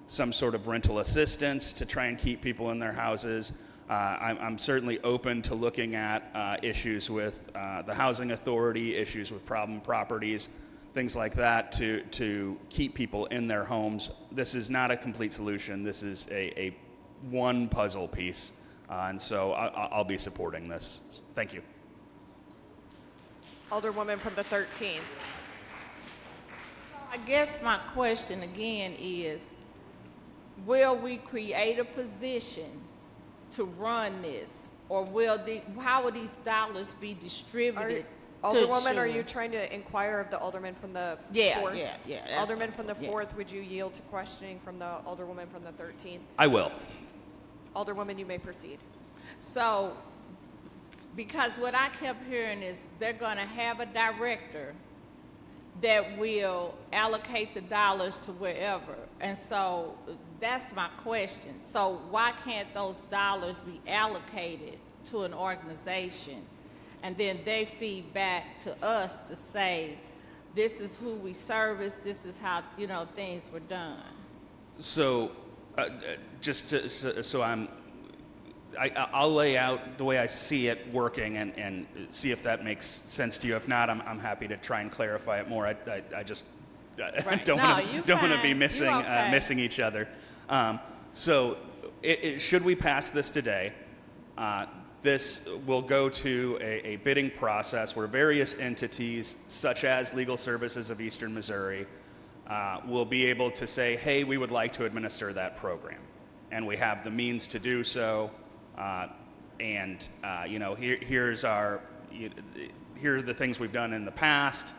some sort of rental assistance to try and keep people in their houses. I'm certainly open to looking at issues with the housing authority, issues with problem properties, things like that to keep people in their homes. This is not a complete solution. This is a one puzzle piece, and so I'll be supporting this. Thank you. Alderwoman from the 13th. I guess my question again is, will we create a position to run this, or how will these dollars be distributed? Alderwoman, are you trying to inquire of the alderman from the 4th? Yeah. Alderman from the 4th, would you yield to questioning from the alderwoman from the 13th? I will. Alderwoman, you may proceed. So, because what I kept hearing is they're going to have a director that will allocate the dollars to wherever. And so that's my question. So why can't those dollars be allocated to an organization and then they feed back to us to say, this is who we service, this is how, things were done? So I'll lay out the way I see it working and see if that makes sense to you. If not, I'm happy to try and clarify it more. I just don't want to be missing each other. So should we pass this today, this will go to a bidding process where various entities, such as Legal Services of Eastern Missouri, will be able to say, hey, we would like to administer that program. And we have the means to do so. Here's the things we've done in the past,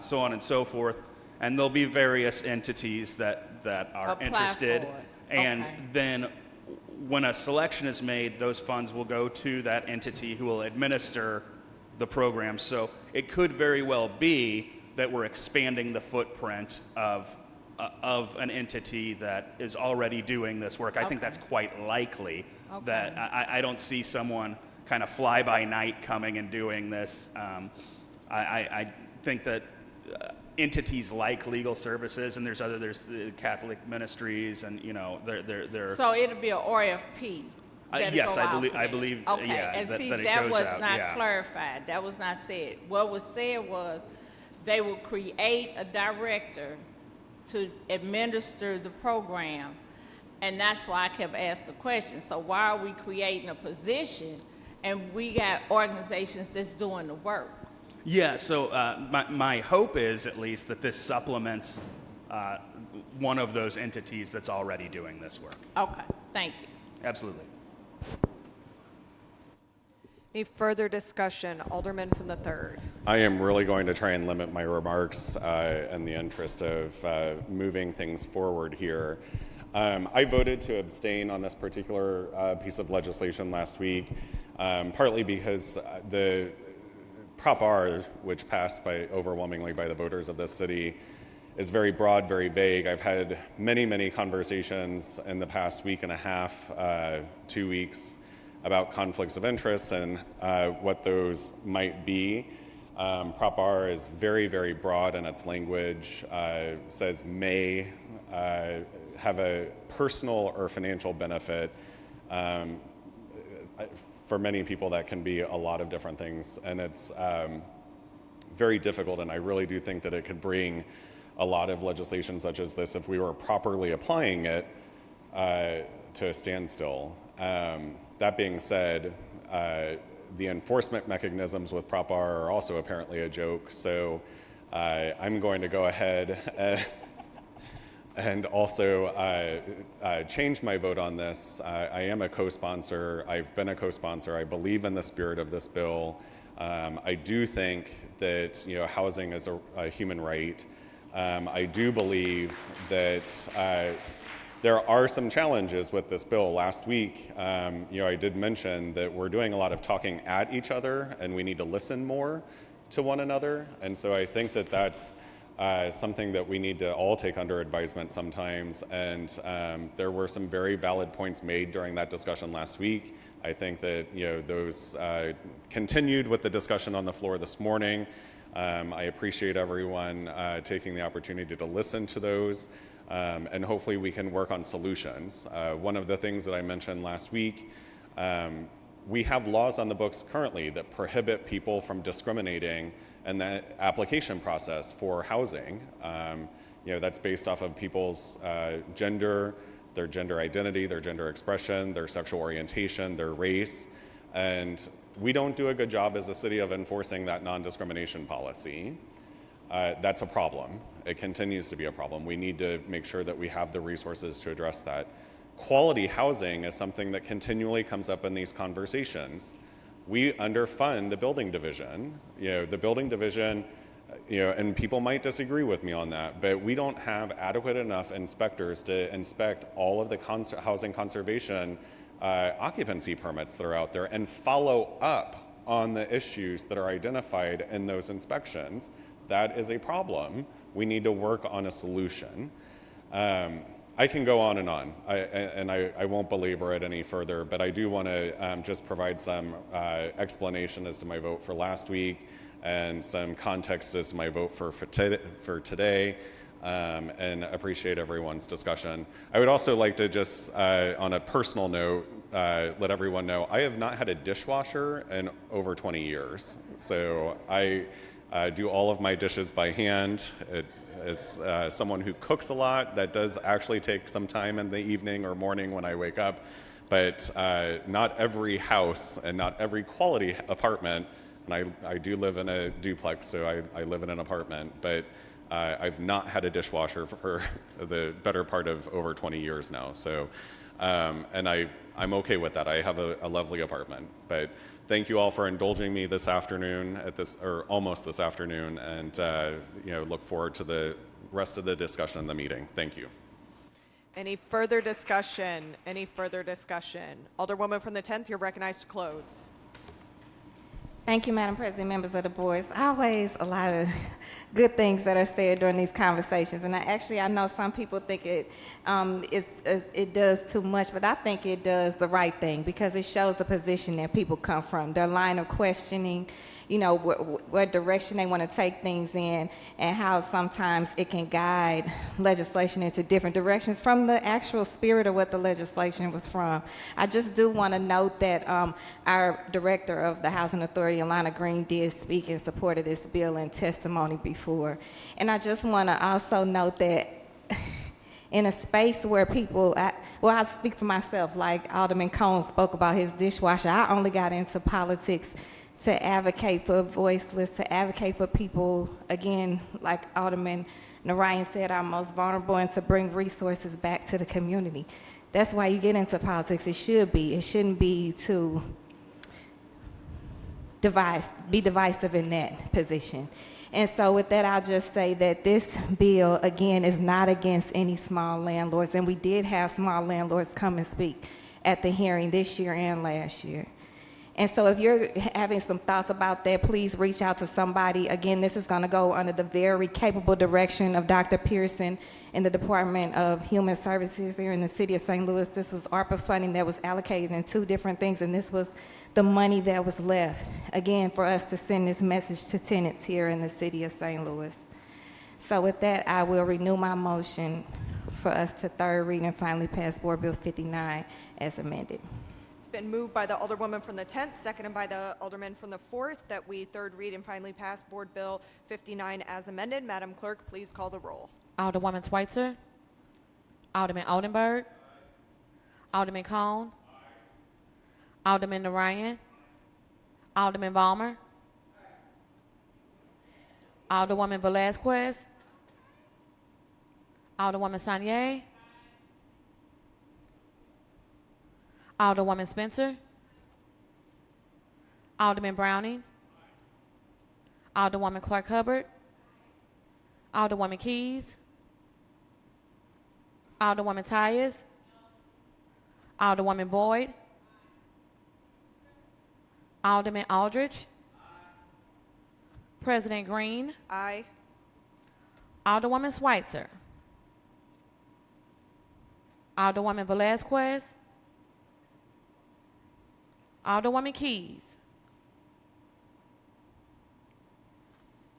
so on and so forth, and there'll be various entities that are interested, and then when a selection is made, those funds will go to that entity who will administer the program. So it could very well be that we're expanding the footprint of an entity that is already doing this work. I think that's quite likely. That I don't see someone kind of fly by night coming and doing this. I think that entities like Legal Services, and there's Catholic ministries, and they're. So it'll be an RFP. Yes, I believe. Okay, yeah, and that it that goes was out, not clarified. That was not said. What was said was they will create a director to administer the program. And that's why I kept asking the question. So why are we creating a position and we got organizations that's doing the work? Yeah, so my hope is at least that this supplements one of those entities that's already doing this work. Okay, thank you. Absolutely. Any further discussion? Alderman from the 3rd. I am really going to try and limit my remarks in the interest of moving things forward here. I voted to abstain on this particular piece of legislation last week, partly because the Prop R, which passed overwhelmingly by the voters of this city, is very broad, very vague. I've had many conversations in the past week and a half, 2 weeks, about conflicts of interest and what those might be. Prop R is very broad in its language, says may have a personal or financial benefit. For many people, that can be a lot of different things, and it's very difficult, and I really do think that it could bring a lot of legislation such as this, if we were properly applying it, to a standstill. That being said, the enforcement mechanisms with Prop R are also apparently a joke, so I'm going to go ahead and also change my vote on this. I am a co-sponsor. I've been a co-sponsor. I believe in the spirit of this bill. I do think that housing is a human right. I do believe that there are some challenges with this bill. Last week, I did mention that we're doing a lot of talking at each other, and we need to listen more to one another. And so I think that that's something that we need to all take under advisement sometimes. And there were some very valid points made during that discussion last week. I think that those continued with the discussion on the floor this morning. I appreciate everyone taking the opportunity to listen to those, and hopefully we can work on solutions. One of the things that I mentioned last week we have laws on the books currently that prohibit people from discriminating in the application process for housing. That's based off of people's gender, their gender identity, their gender expression, their sexual orientation, their race. And we don't do a good job as a city of enforcing that non-discrimination policy. That's a problem. It continues to be a problem. We need to make sure that we have the resources to address that. Quality housing is something that continually comes up in these conversations. We underfund the building division. The building division, and people might disagree with me on that, but we don't have adequate enough inspectors to inspect all of the housing conservation occupancy permits that are out there and follow up on the issues that are identified in those inspections. That is a problem. We need to work on a solution. I can go on, and I won't belabor it any further, but I do want to just provide some explanation as to my vote for last week and some context as to my vote for today, and appreciate everyone's discussion. I would also like to just, on a personal note, let everyone know I have not had a dishwasher in over 20 years. So I do all of my dishes by hand. As someone who cooks a lot, that does actually take some time in the evening or morning when I wake up. But not every house and not every quality apartment, and I do live in a duplex, so I live in an apartment, but I've not had a dishwasher for the better part of over 20 years now. So, and I'm okay with that. I have a lovely apartment. But thank you all for indulging me this afternoon or almost this afternoon, and look forward to the rest of the discussion in the meeting. Thank you. Any further discussion? Any further discussion? Alderwoman from the 10th, you're recognized to close. Thank you, Madam President, members of the board. It's always a lot of good things that are said during these conversations, and I know some people think it does too much, but I think it does the right thing because it shows the position that people come from, their line of questioning, what direction they want to take things in, and how sometimes it can guide legislation into different directions from the actual spirit of what the legislation was from. I just do want to note that our director of the Housing Authority, Alana Green, did speak in support of this bill in testimony before. And I just want to also note that in a space where people, I speak for myself, like Alderman Cone spoke about his dishwasher. I only got into politics to advocate for voiceless, to advocate for people, again, like Alderman Narayan said, are most vulnerable, and to bring resources back to the community. That's why you get into politics. It shouldn't be to be divisive in that position. And so with that, I'll just say that this bill, again, is not against any small landlords, and we did have small landlords come and speak at the hearing this year and last year. And so if you're having some thoughts about that, please reach out to somebody. Again, this is going to go under the very capable direction of Dr. Pearson in the Department of Human Services here in the city of St. Louis. This was ARPA funding that was allocated in two different things, and this was the money that was left, again, for us to send this message to tenants here in the city of St. Louis. So with that, I will renew my motion for us to third read and finally pass Board Bill 59 as amended. Been moved by the Alderwoman from the 10th, seconded by the Alderman from the 4th, that we third read and finally pass Board Bill 59 as amended. Madam Clerk, please call the roll. Alderwoman Schweitzer. Alderman Oldenburg. Alderman Cone. Alderman Narayan. Alderman Balmer. Alderwoman Velazquez. Alderwoman Sanier. Alderwoman Spencer. Alderman Browning. Alderwoman Clark Hubbard. Alderwoman Keys. Alderwoman Tyus. Alderwoman Boyd. Alderman Aldrich. President Green. Aye. Alderwoman Schweitzer. Alderwoman Velazquez. Alderwoman Keys.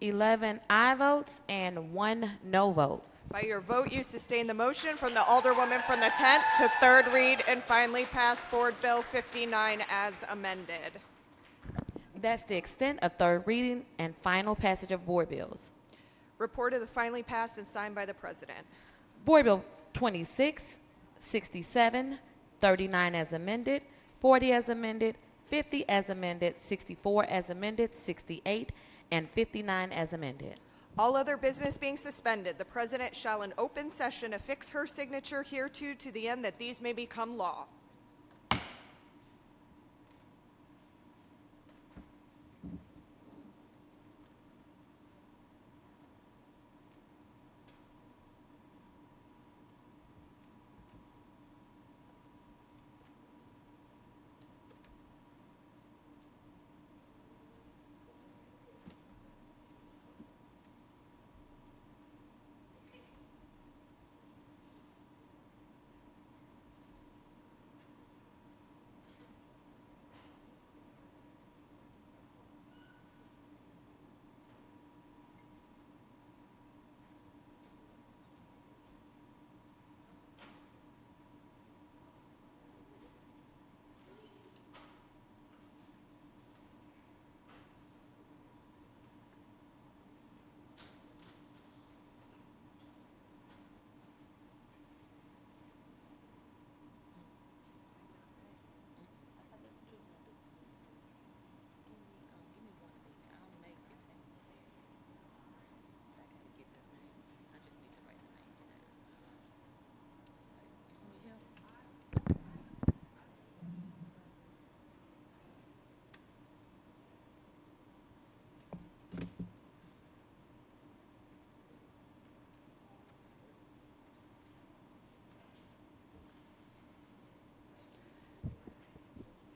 11 aye votes and 1 no vote. By your vote, you sustain the motion from the Alderwoman from the 10th to third read and finally pass Board Bill 59 as amended. That's the extent of third reading and final passage of board bills. Report of the finally passed and signed by the President. Board Bill 26, 67, 39 as amended, 40 as amended, 50 as amended, 64 as amended, 68, and 59 as amended. All other business being suspended, the President shall in open session affix her signature hereto to the end that these may become law.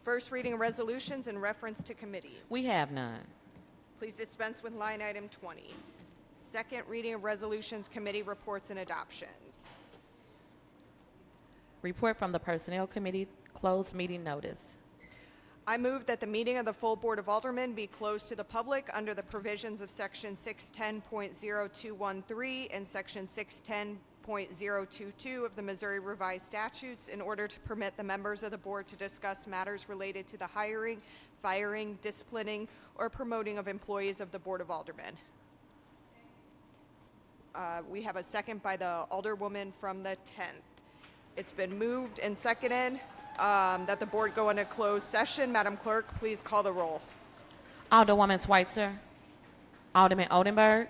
First reading of resolutions in reference to committees. We have none. Please dispense with line item 20. Second reading of resolutions, committee reports and adoptions. Report from the Personnel Committee, closed meeting notice. I move that the meeting of the full Board of Aldermen be closed to the public under the provisions of Section 610.0213 and Section 610.022 of the Missouri Revised Statutes in order to permit the members of the board to discuss matters related to the hiring, firing, disciplining, or promoting of employees of the Board of Aldermen. We have a second by the Alderwoman from the 10th. It's been moved and seconded that the board go into closed session. Madam Clerk, please call the roll. Alderwoman Schweitzer. Alderman Oldenburg.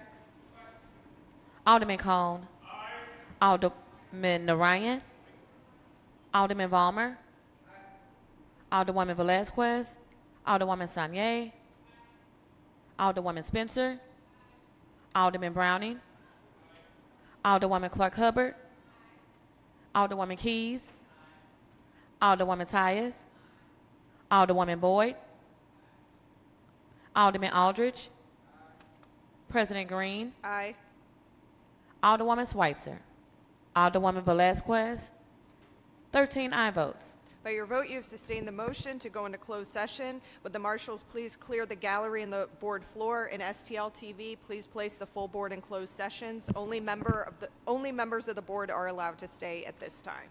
Alderman Cone. Alderman Narayan. Alderman Valmer. Alderwoman Velazquez. Alderwoman Sanye. Alderwoman Spencer. Alderman Browning. Alderwoman Clark Hubbard. Alderwoman Keys. Alderwoman Tyus. Alderwoman Boyd. Alderman Aldridge. President Green. Aye. Alderwoman Schweitzer. Alderwoman Velazquez. 13 aye votes. By your vote, you have sustained the motion to go into closed session. Would the marshals please clear the gallery and the board floor? And STL TV, please place the full board in closed sessions. Only members of the board are allowed to stay at this time.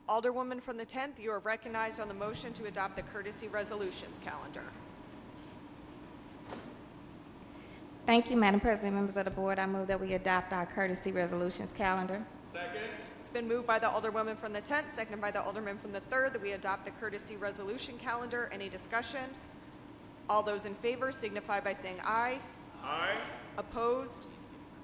Alderwoman from the 10th, you are recognized on the motion to adopt the courtesy resolutions calendar. Thank you, Madam President, members of the board. I move that we adopt our courtesy resolutions calendar. It's been moved by the Alderwoman from the 10th, seconded by the Alderman from the 3rd, that we adopt the courtesy resolution calendar. Any discussion? All those in favor signify by saying aye. Aye. Opposed?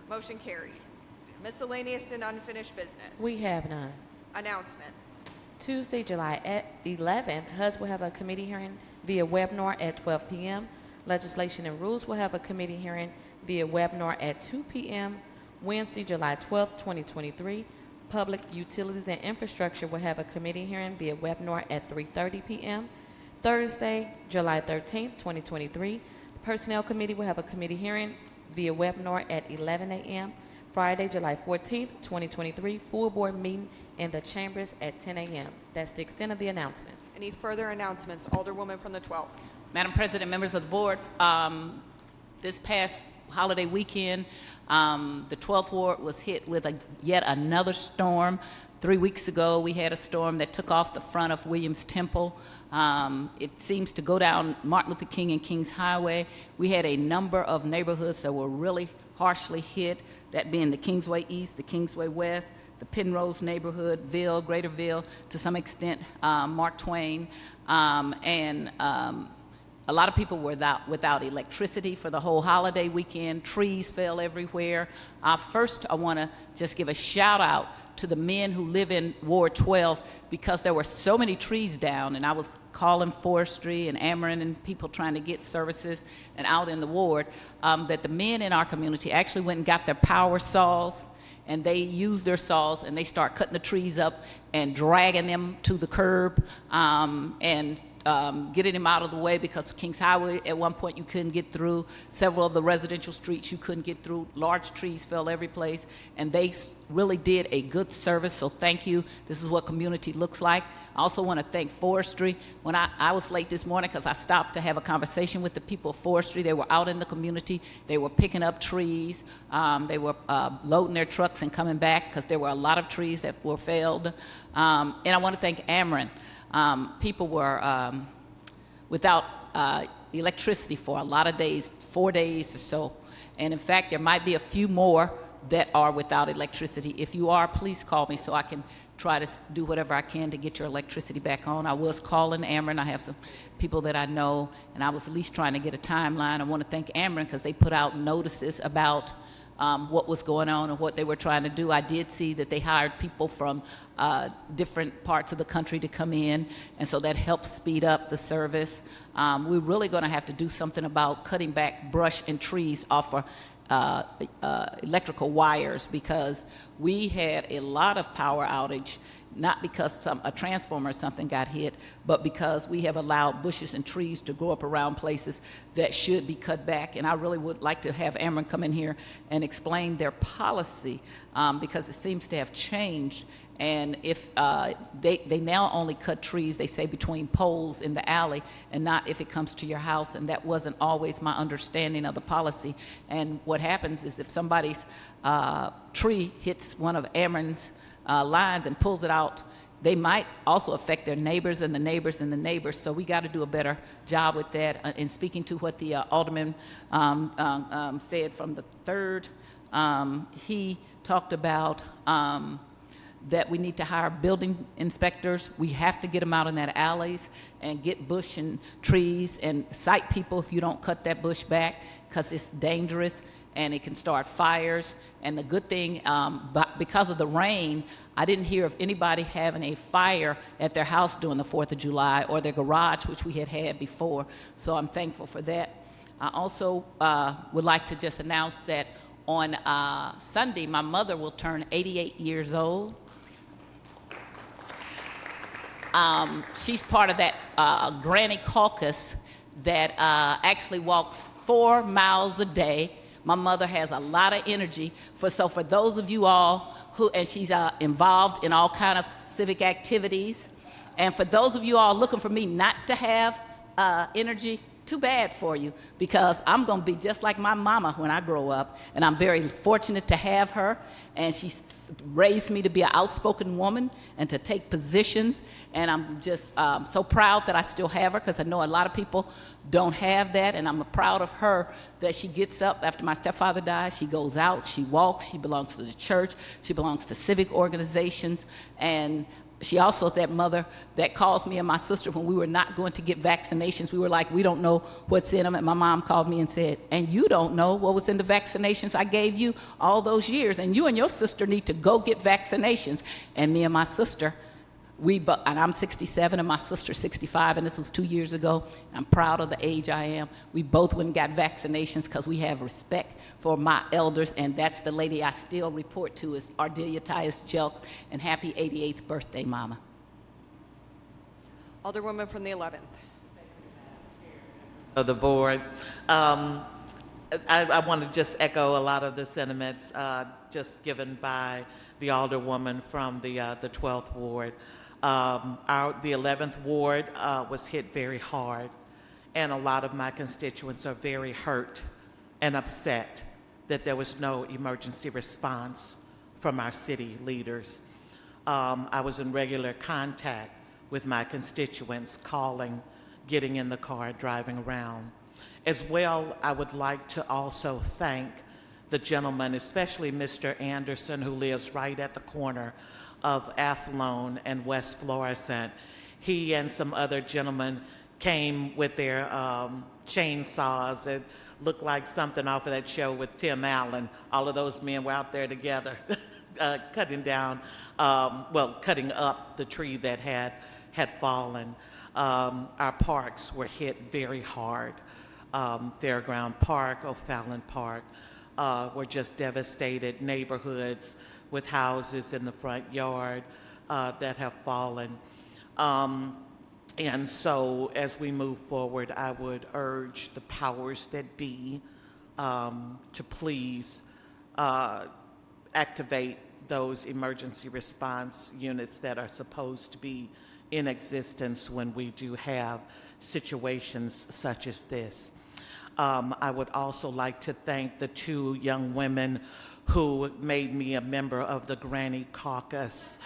Motion carries. Miscellaneous and unfinished business. We have none. Announcements. Tuesday, July 11th, HUD will have a committee hearing via webinar at 12 p.m. Legislation and Rules will have a committee hearing via webinar at 2 p.m. Wednesday, July 12th, 2023. Public Utilities and Infrastructure will have a committee hearing via webinar at 3:30 p.m. Thursday, July 13th, 2023. The Personnel Committee will have a committee hearing via webinar at 11 a.m. Friday, July 14th, 2023. Full board meeting in the chambers at 10 a.m. That's the extent of the announcements. Any further announcements? Alderwoman from the 12th. Madam President, members of the board, this past holiday weekend, the 12th Ward was hit with yet another storm. 3 weeks ago, we had a storm that took off the front of Williams Temple. It seems to go down Martin Luther King and Kings Highway. We had a number of neighborhoods that were really harshly hit, that being the Kingsway East, the Kingsway West, the Penrose neighborhood, Ville, Greaterville, to some extent, Mark Twain, and a lot of people were without electricity for the whole holiday weekend. Trees fell everywhere. First, I want to just give a shout out to the men who live in Ward 12, because there were so many trees down, and I was calling forestry and Ameren and people trying to get services and out in the ward, that the men in our community actually went and got their power saws, and they used their saws and they start cutting the trees up and dragging them to the curb, and getting them out of the way, because Kings Highway at one point you couldn't get through. Several of the residential streets you couldn't get through. Large trees fell every place, and they really did a good service, so thank you. This is what community looks like. I also want to thank forestry. When I was late this morning because I stopped to have a conversation with the people of forestry. They were out in the community. They were picking up trees. They were loading their trucks and coming back, because there were a lot of trees that were felled. And I want to thank Ameren. People were without electricity for a lot of days, 4 days or so. And in fact, there might be a few more that are without electricity. If you are, please call me so I can try to do whatever I can to get your electricity back on. I was calling Ameren. I have some people that I know, and I was at least trying to get a timeline. I want to thank Ameren because they put out notices about what was going on and what they were trying to do. I did see that they hired people from different parts of the country to come in, and so that helps speed up the service. We're really going to have to do something about cutting back brush and trees off of electrical wires, because we had a lot of power outage, not because a transformer or something got hit, but because we have allowed bushes and trees to grow up around places that should be cut back. And I really would like to have Ameren come in here and explain their policy, because it seems to have changed. And if they now only cut trees, they say, between poles in the alley, and not if it comes to your house. And that wasn't always my understanding of the policy. And what happens is, if somebody's tree hits one of Ameren's lines and pulls it out, they might also affect their neighbors and the neighbors and the neighbors. So we got to do a better job with that. In speaking to what the Alderman said from the 3rd, he talked about that we need to hire building inspectors. We have to get them out in that alleys and get bush and trees and cite people if you don't cut that bush back, because it's dangerous and it can start fires. And the good thing, because of the rain, I didn't hear of anybody having a fire at their house during the 4th of July or their garage, which we had before. So I'm thankful for that. I also would like to just announce that on Sunday, my mother will turn 88 years old. She's part of that Granny Caucus that actually walks 4 miles a day. My mother has a lot of energy. So for those of you all and she's involved in all kind of civic activities. And for those of you all looking for me not to have energy too bad for you, because I'm going to be just like my mama when I grow up, and I'm very fortunate to have her, and she's raised me to be an outspoken woman and to take positions, and I'm just so proud that I still have her, because I know a lot of people don't have that, and I'm proud of her that she gets up after my stepfather dies, she goes out, she walks, she belongs to the church, she belongs to civic organizations, and she also is that mother that calls me and my sister when we were not going to get vaccinations. We were like, we don't know what's in them. And my mom called me and said, and you don't know what was in the vaccinations I gave you all those years. And you and your sister need to go get vaccinations. And me and my sister, and I'm 67 and my sister's 65, and this was 2 years ago. I'm proud of the age I am. We both went and got vaccinations because we have respect for my elders, and that's the lady I still report to is Ardelia Tyus Jelks, and happy 88th birthday, Mama. Alderwoman from the 11th. Of the board. I want to just echo a lot of the sentiments just given by the Alderwoman from the 12th Ward. The 11th Ward was hit very hard, and a lot of my constituents are very hurt and upset that there was no emergency response from our city leaders. I was in regular contact with my constituents, calling, getting in the car, driving around. As well, I would like to also thank the gentleman, especially Mr. Anderson, who lives right at the corner of Athlone and West Florissant. He and some other gentlemen came with their chainsaws. It looked like something off of that show with Tim Allen. All of those men were out there together cutting up the tree that had fallen. Our parks were hit very hard. Fairground Park, O'Fallon Park were just devastated. Neighborhoods with houses in the front yard that have fallen. And so as we move forward, I would urge the powers that be to please activate those emergency response units that are supposed to be in existence when we do have situations such as this. I would also like to thank the two young women who made me a member of the Granny Caucus,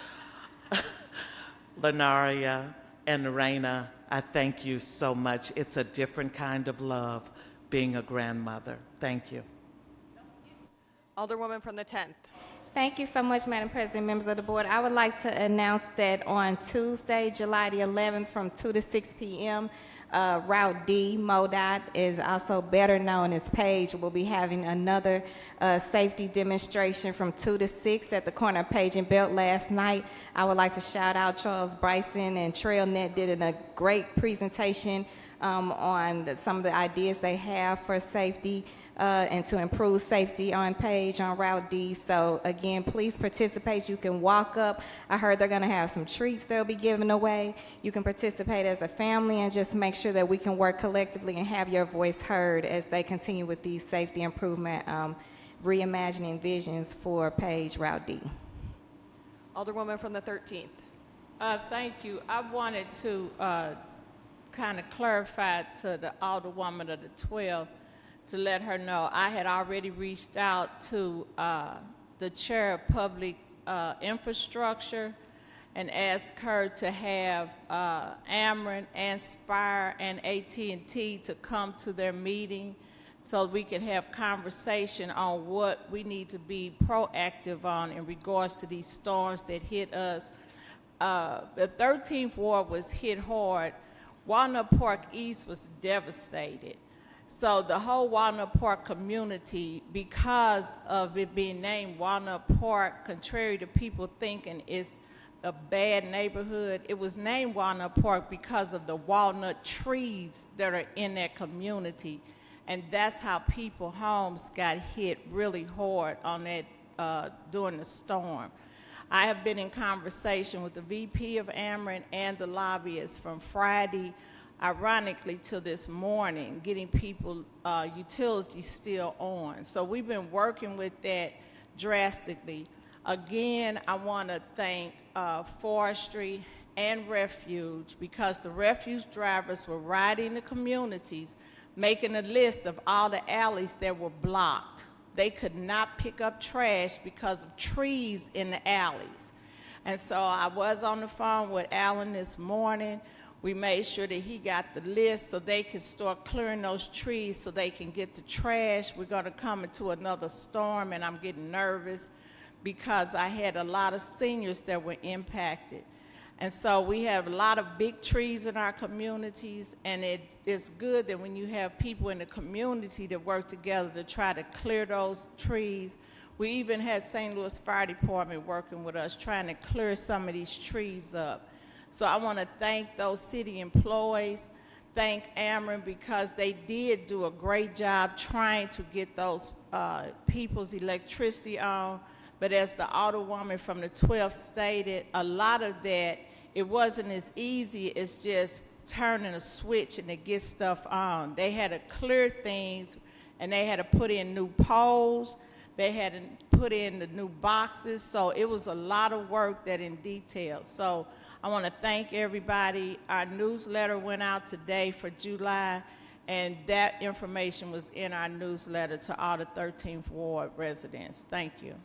Lenaria and Raina. I thank you so much. It's a different kind of love being a grandmother. Thank you. Alderwoman from the 10th. Thank you so much, Madam President, members of the board. I would like to announce that on Tuesday, July the 11th, from 2 to 6 p.m., Route D, MoDOT, is also better known as Page, will be having another safety demonstration from 2 to 6 at the corner of Page and Belt last night. I would like to shout out Charles Bryson and TrailNet did a great presentation on some of the ideas they have for safety and to improve safety on Page on Route D. So again, please participate. You can walk up. I heard they're going to have some treats they'll be giving away. You can participate as a family and just make sure that we can work collectively and have your voice heard as they continue with these safety improvement reimagining visions for Page Route D. Alderwoman from the 13th. Thank you. I wanted to kind of clarify to the Alderwoman of the 12th to let her know I had already reached out to the chair of public infrastructure and asked her to have Ameren and Spire and AT&T to come to their meeting so we could have conversation on what we need to be proactive on in regards to these storms that hit us. The 13th Ward was hit hard. Walnut Park East was devastated. So the whole Walnut Park community, because of it being named Walnut Park, contrary to people thinking it's a bad neighborhood, it was named Walnut Park because of the walnut trees that are in that community. And that's how people's homes got hit really hard on that during the storm. I have been in conversation with the VP of Ameren and the lobbyists from Friday, ironically, to this morning, getting people utilities still on. So we've been working with that drastically. Again, I want to thank Forestry and Refuge, because the refuge drivers were riding the communities making a list of all the alleys that were blocked. They could not pick up trash because of trees in the alleys. And so I was on the phone with Alan this morning. We made sure that he got the list so they can start clearing those trees so they can get the trash. We're going to come into another storm, and I'm getting nervous because I had a lot of seniors that were impacted. And so we have a lot of big trees in our communities, and it's good that when you have people in the community that work together to try to clear those trees. We even had St. Louis Fire Department working with us trying to clear some of these trees up. So I want to thank those city employees, thank Ameren, because they did do a great job trying to get those people's electricity on. But as the Alderwoman from the 12th stated, a lot of that, it wasn't as easy as just turning a switch and to get stuff on. They had to clear things, and they had to put in new poles. They had to put in the new boxes. So it was a lot of work that in detail. So I want to thank everybody. Our newsletter went out today for July, and that information was in our newsletter to all the 13th Ward residents. Thank you.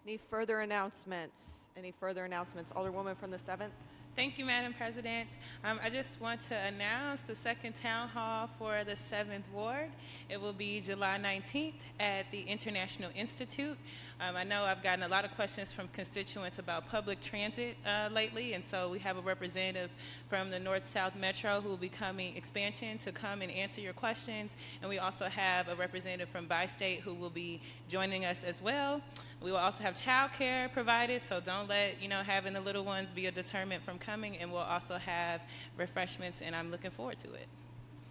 Any further announcements? Any further announcements? Alderwoman from the 7th. Thank you, Madam President. I just want to announce the second town hall for the 7th Ward. It will be July 19th at the International Institute. I know I've gotten a lot of questions from constituents about public transit lately, and so we have a representative from the North-South Metro who will be coming, expansion, to come and answer your questions. And we also have a representative from Bi-State who will be joining us as well. We will also have child care provided, so don't let having the little ones be a deterrent from coming, and we'll also have refreshments, and I'm looking forward to it.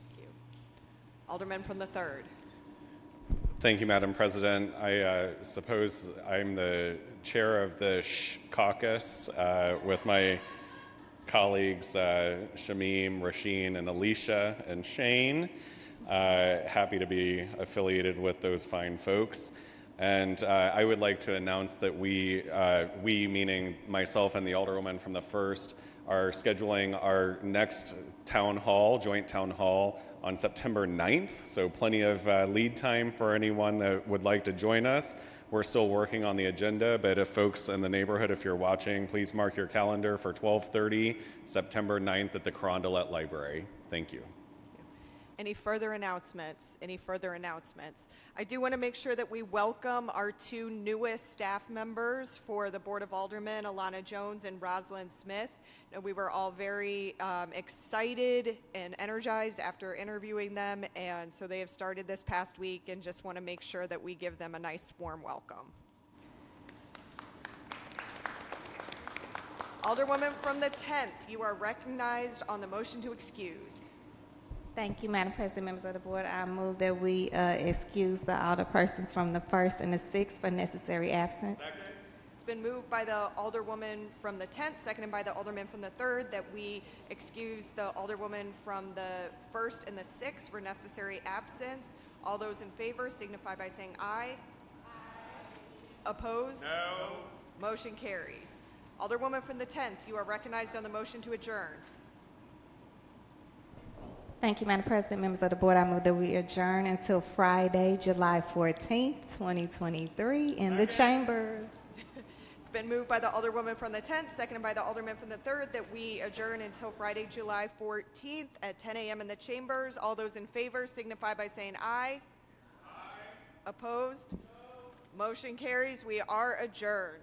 Thank you. Alderman from the 3rd. Thank you, Madam President. I suppose I'm the chair of the caucus with my colleagues Shamim, Rasheen, and Alicia, and Shane. Happy to be affiliated with those fine folks. And I would like to announce that we meaning myself and the Alderwoman from the 1st, are scheduling our next town hall, joint town hall, on September 9th. So plenty of lead time for anyone that would like to join us. We're still working on the agenda, but if folks in the neighborhood, if you're watching, please mark your calendar for 12:30, September 9th at the Carondelet Library. Thank you. Any further announcements? Any further announcements? I do want to make sure that we welcome our 2 newest staff members for the Board of Aldermen, Alana Jones and Rosalind Smith. And we were all very excited and energized after interviewing them, and so they have started this past week, and just want to make sure that we give them a nice warm welcome. Alderwoman from the 10th, you are recognized on the motion to excuse. Thank you, Madam President, members of the board. I move that we excuse the alderpersons from the 1st and the 6th for necessary absence. Second. It's been moved by the Alderwoman from the 10th, seconded by the Alderman from the 3rd, that we excuse the Alderwoman from the 1st and the 6th for necessary absence. All those in favor signify by saying aye. Aye. Opposed? No. Motion carries. Alderwoman from the 10th, you are recognized on the motion to adjourn. Thank you, Madam President, members of the board. I move that we adjourn until Friday, July 14th, 2023 in the chambers. It's been moved by the Alderwoman from the 10th, seconded by the Alderman from the 3rd, that we adjourn until Friday, July 14th at 10 a.m. in the chambers. All those in favor signify by saying aye. Aye. Opposed? No. Motion carries. We are adjourned.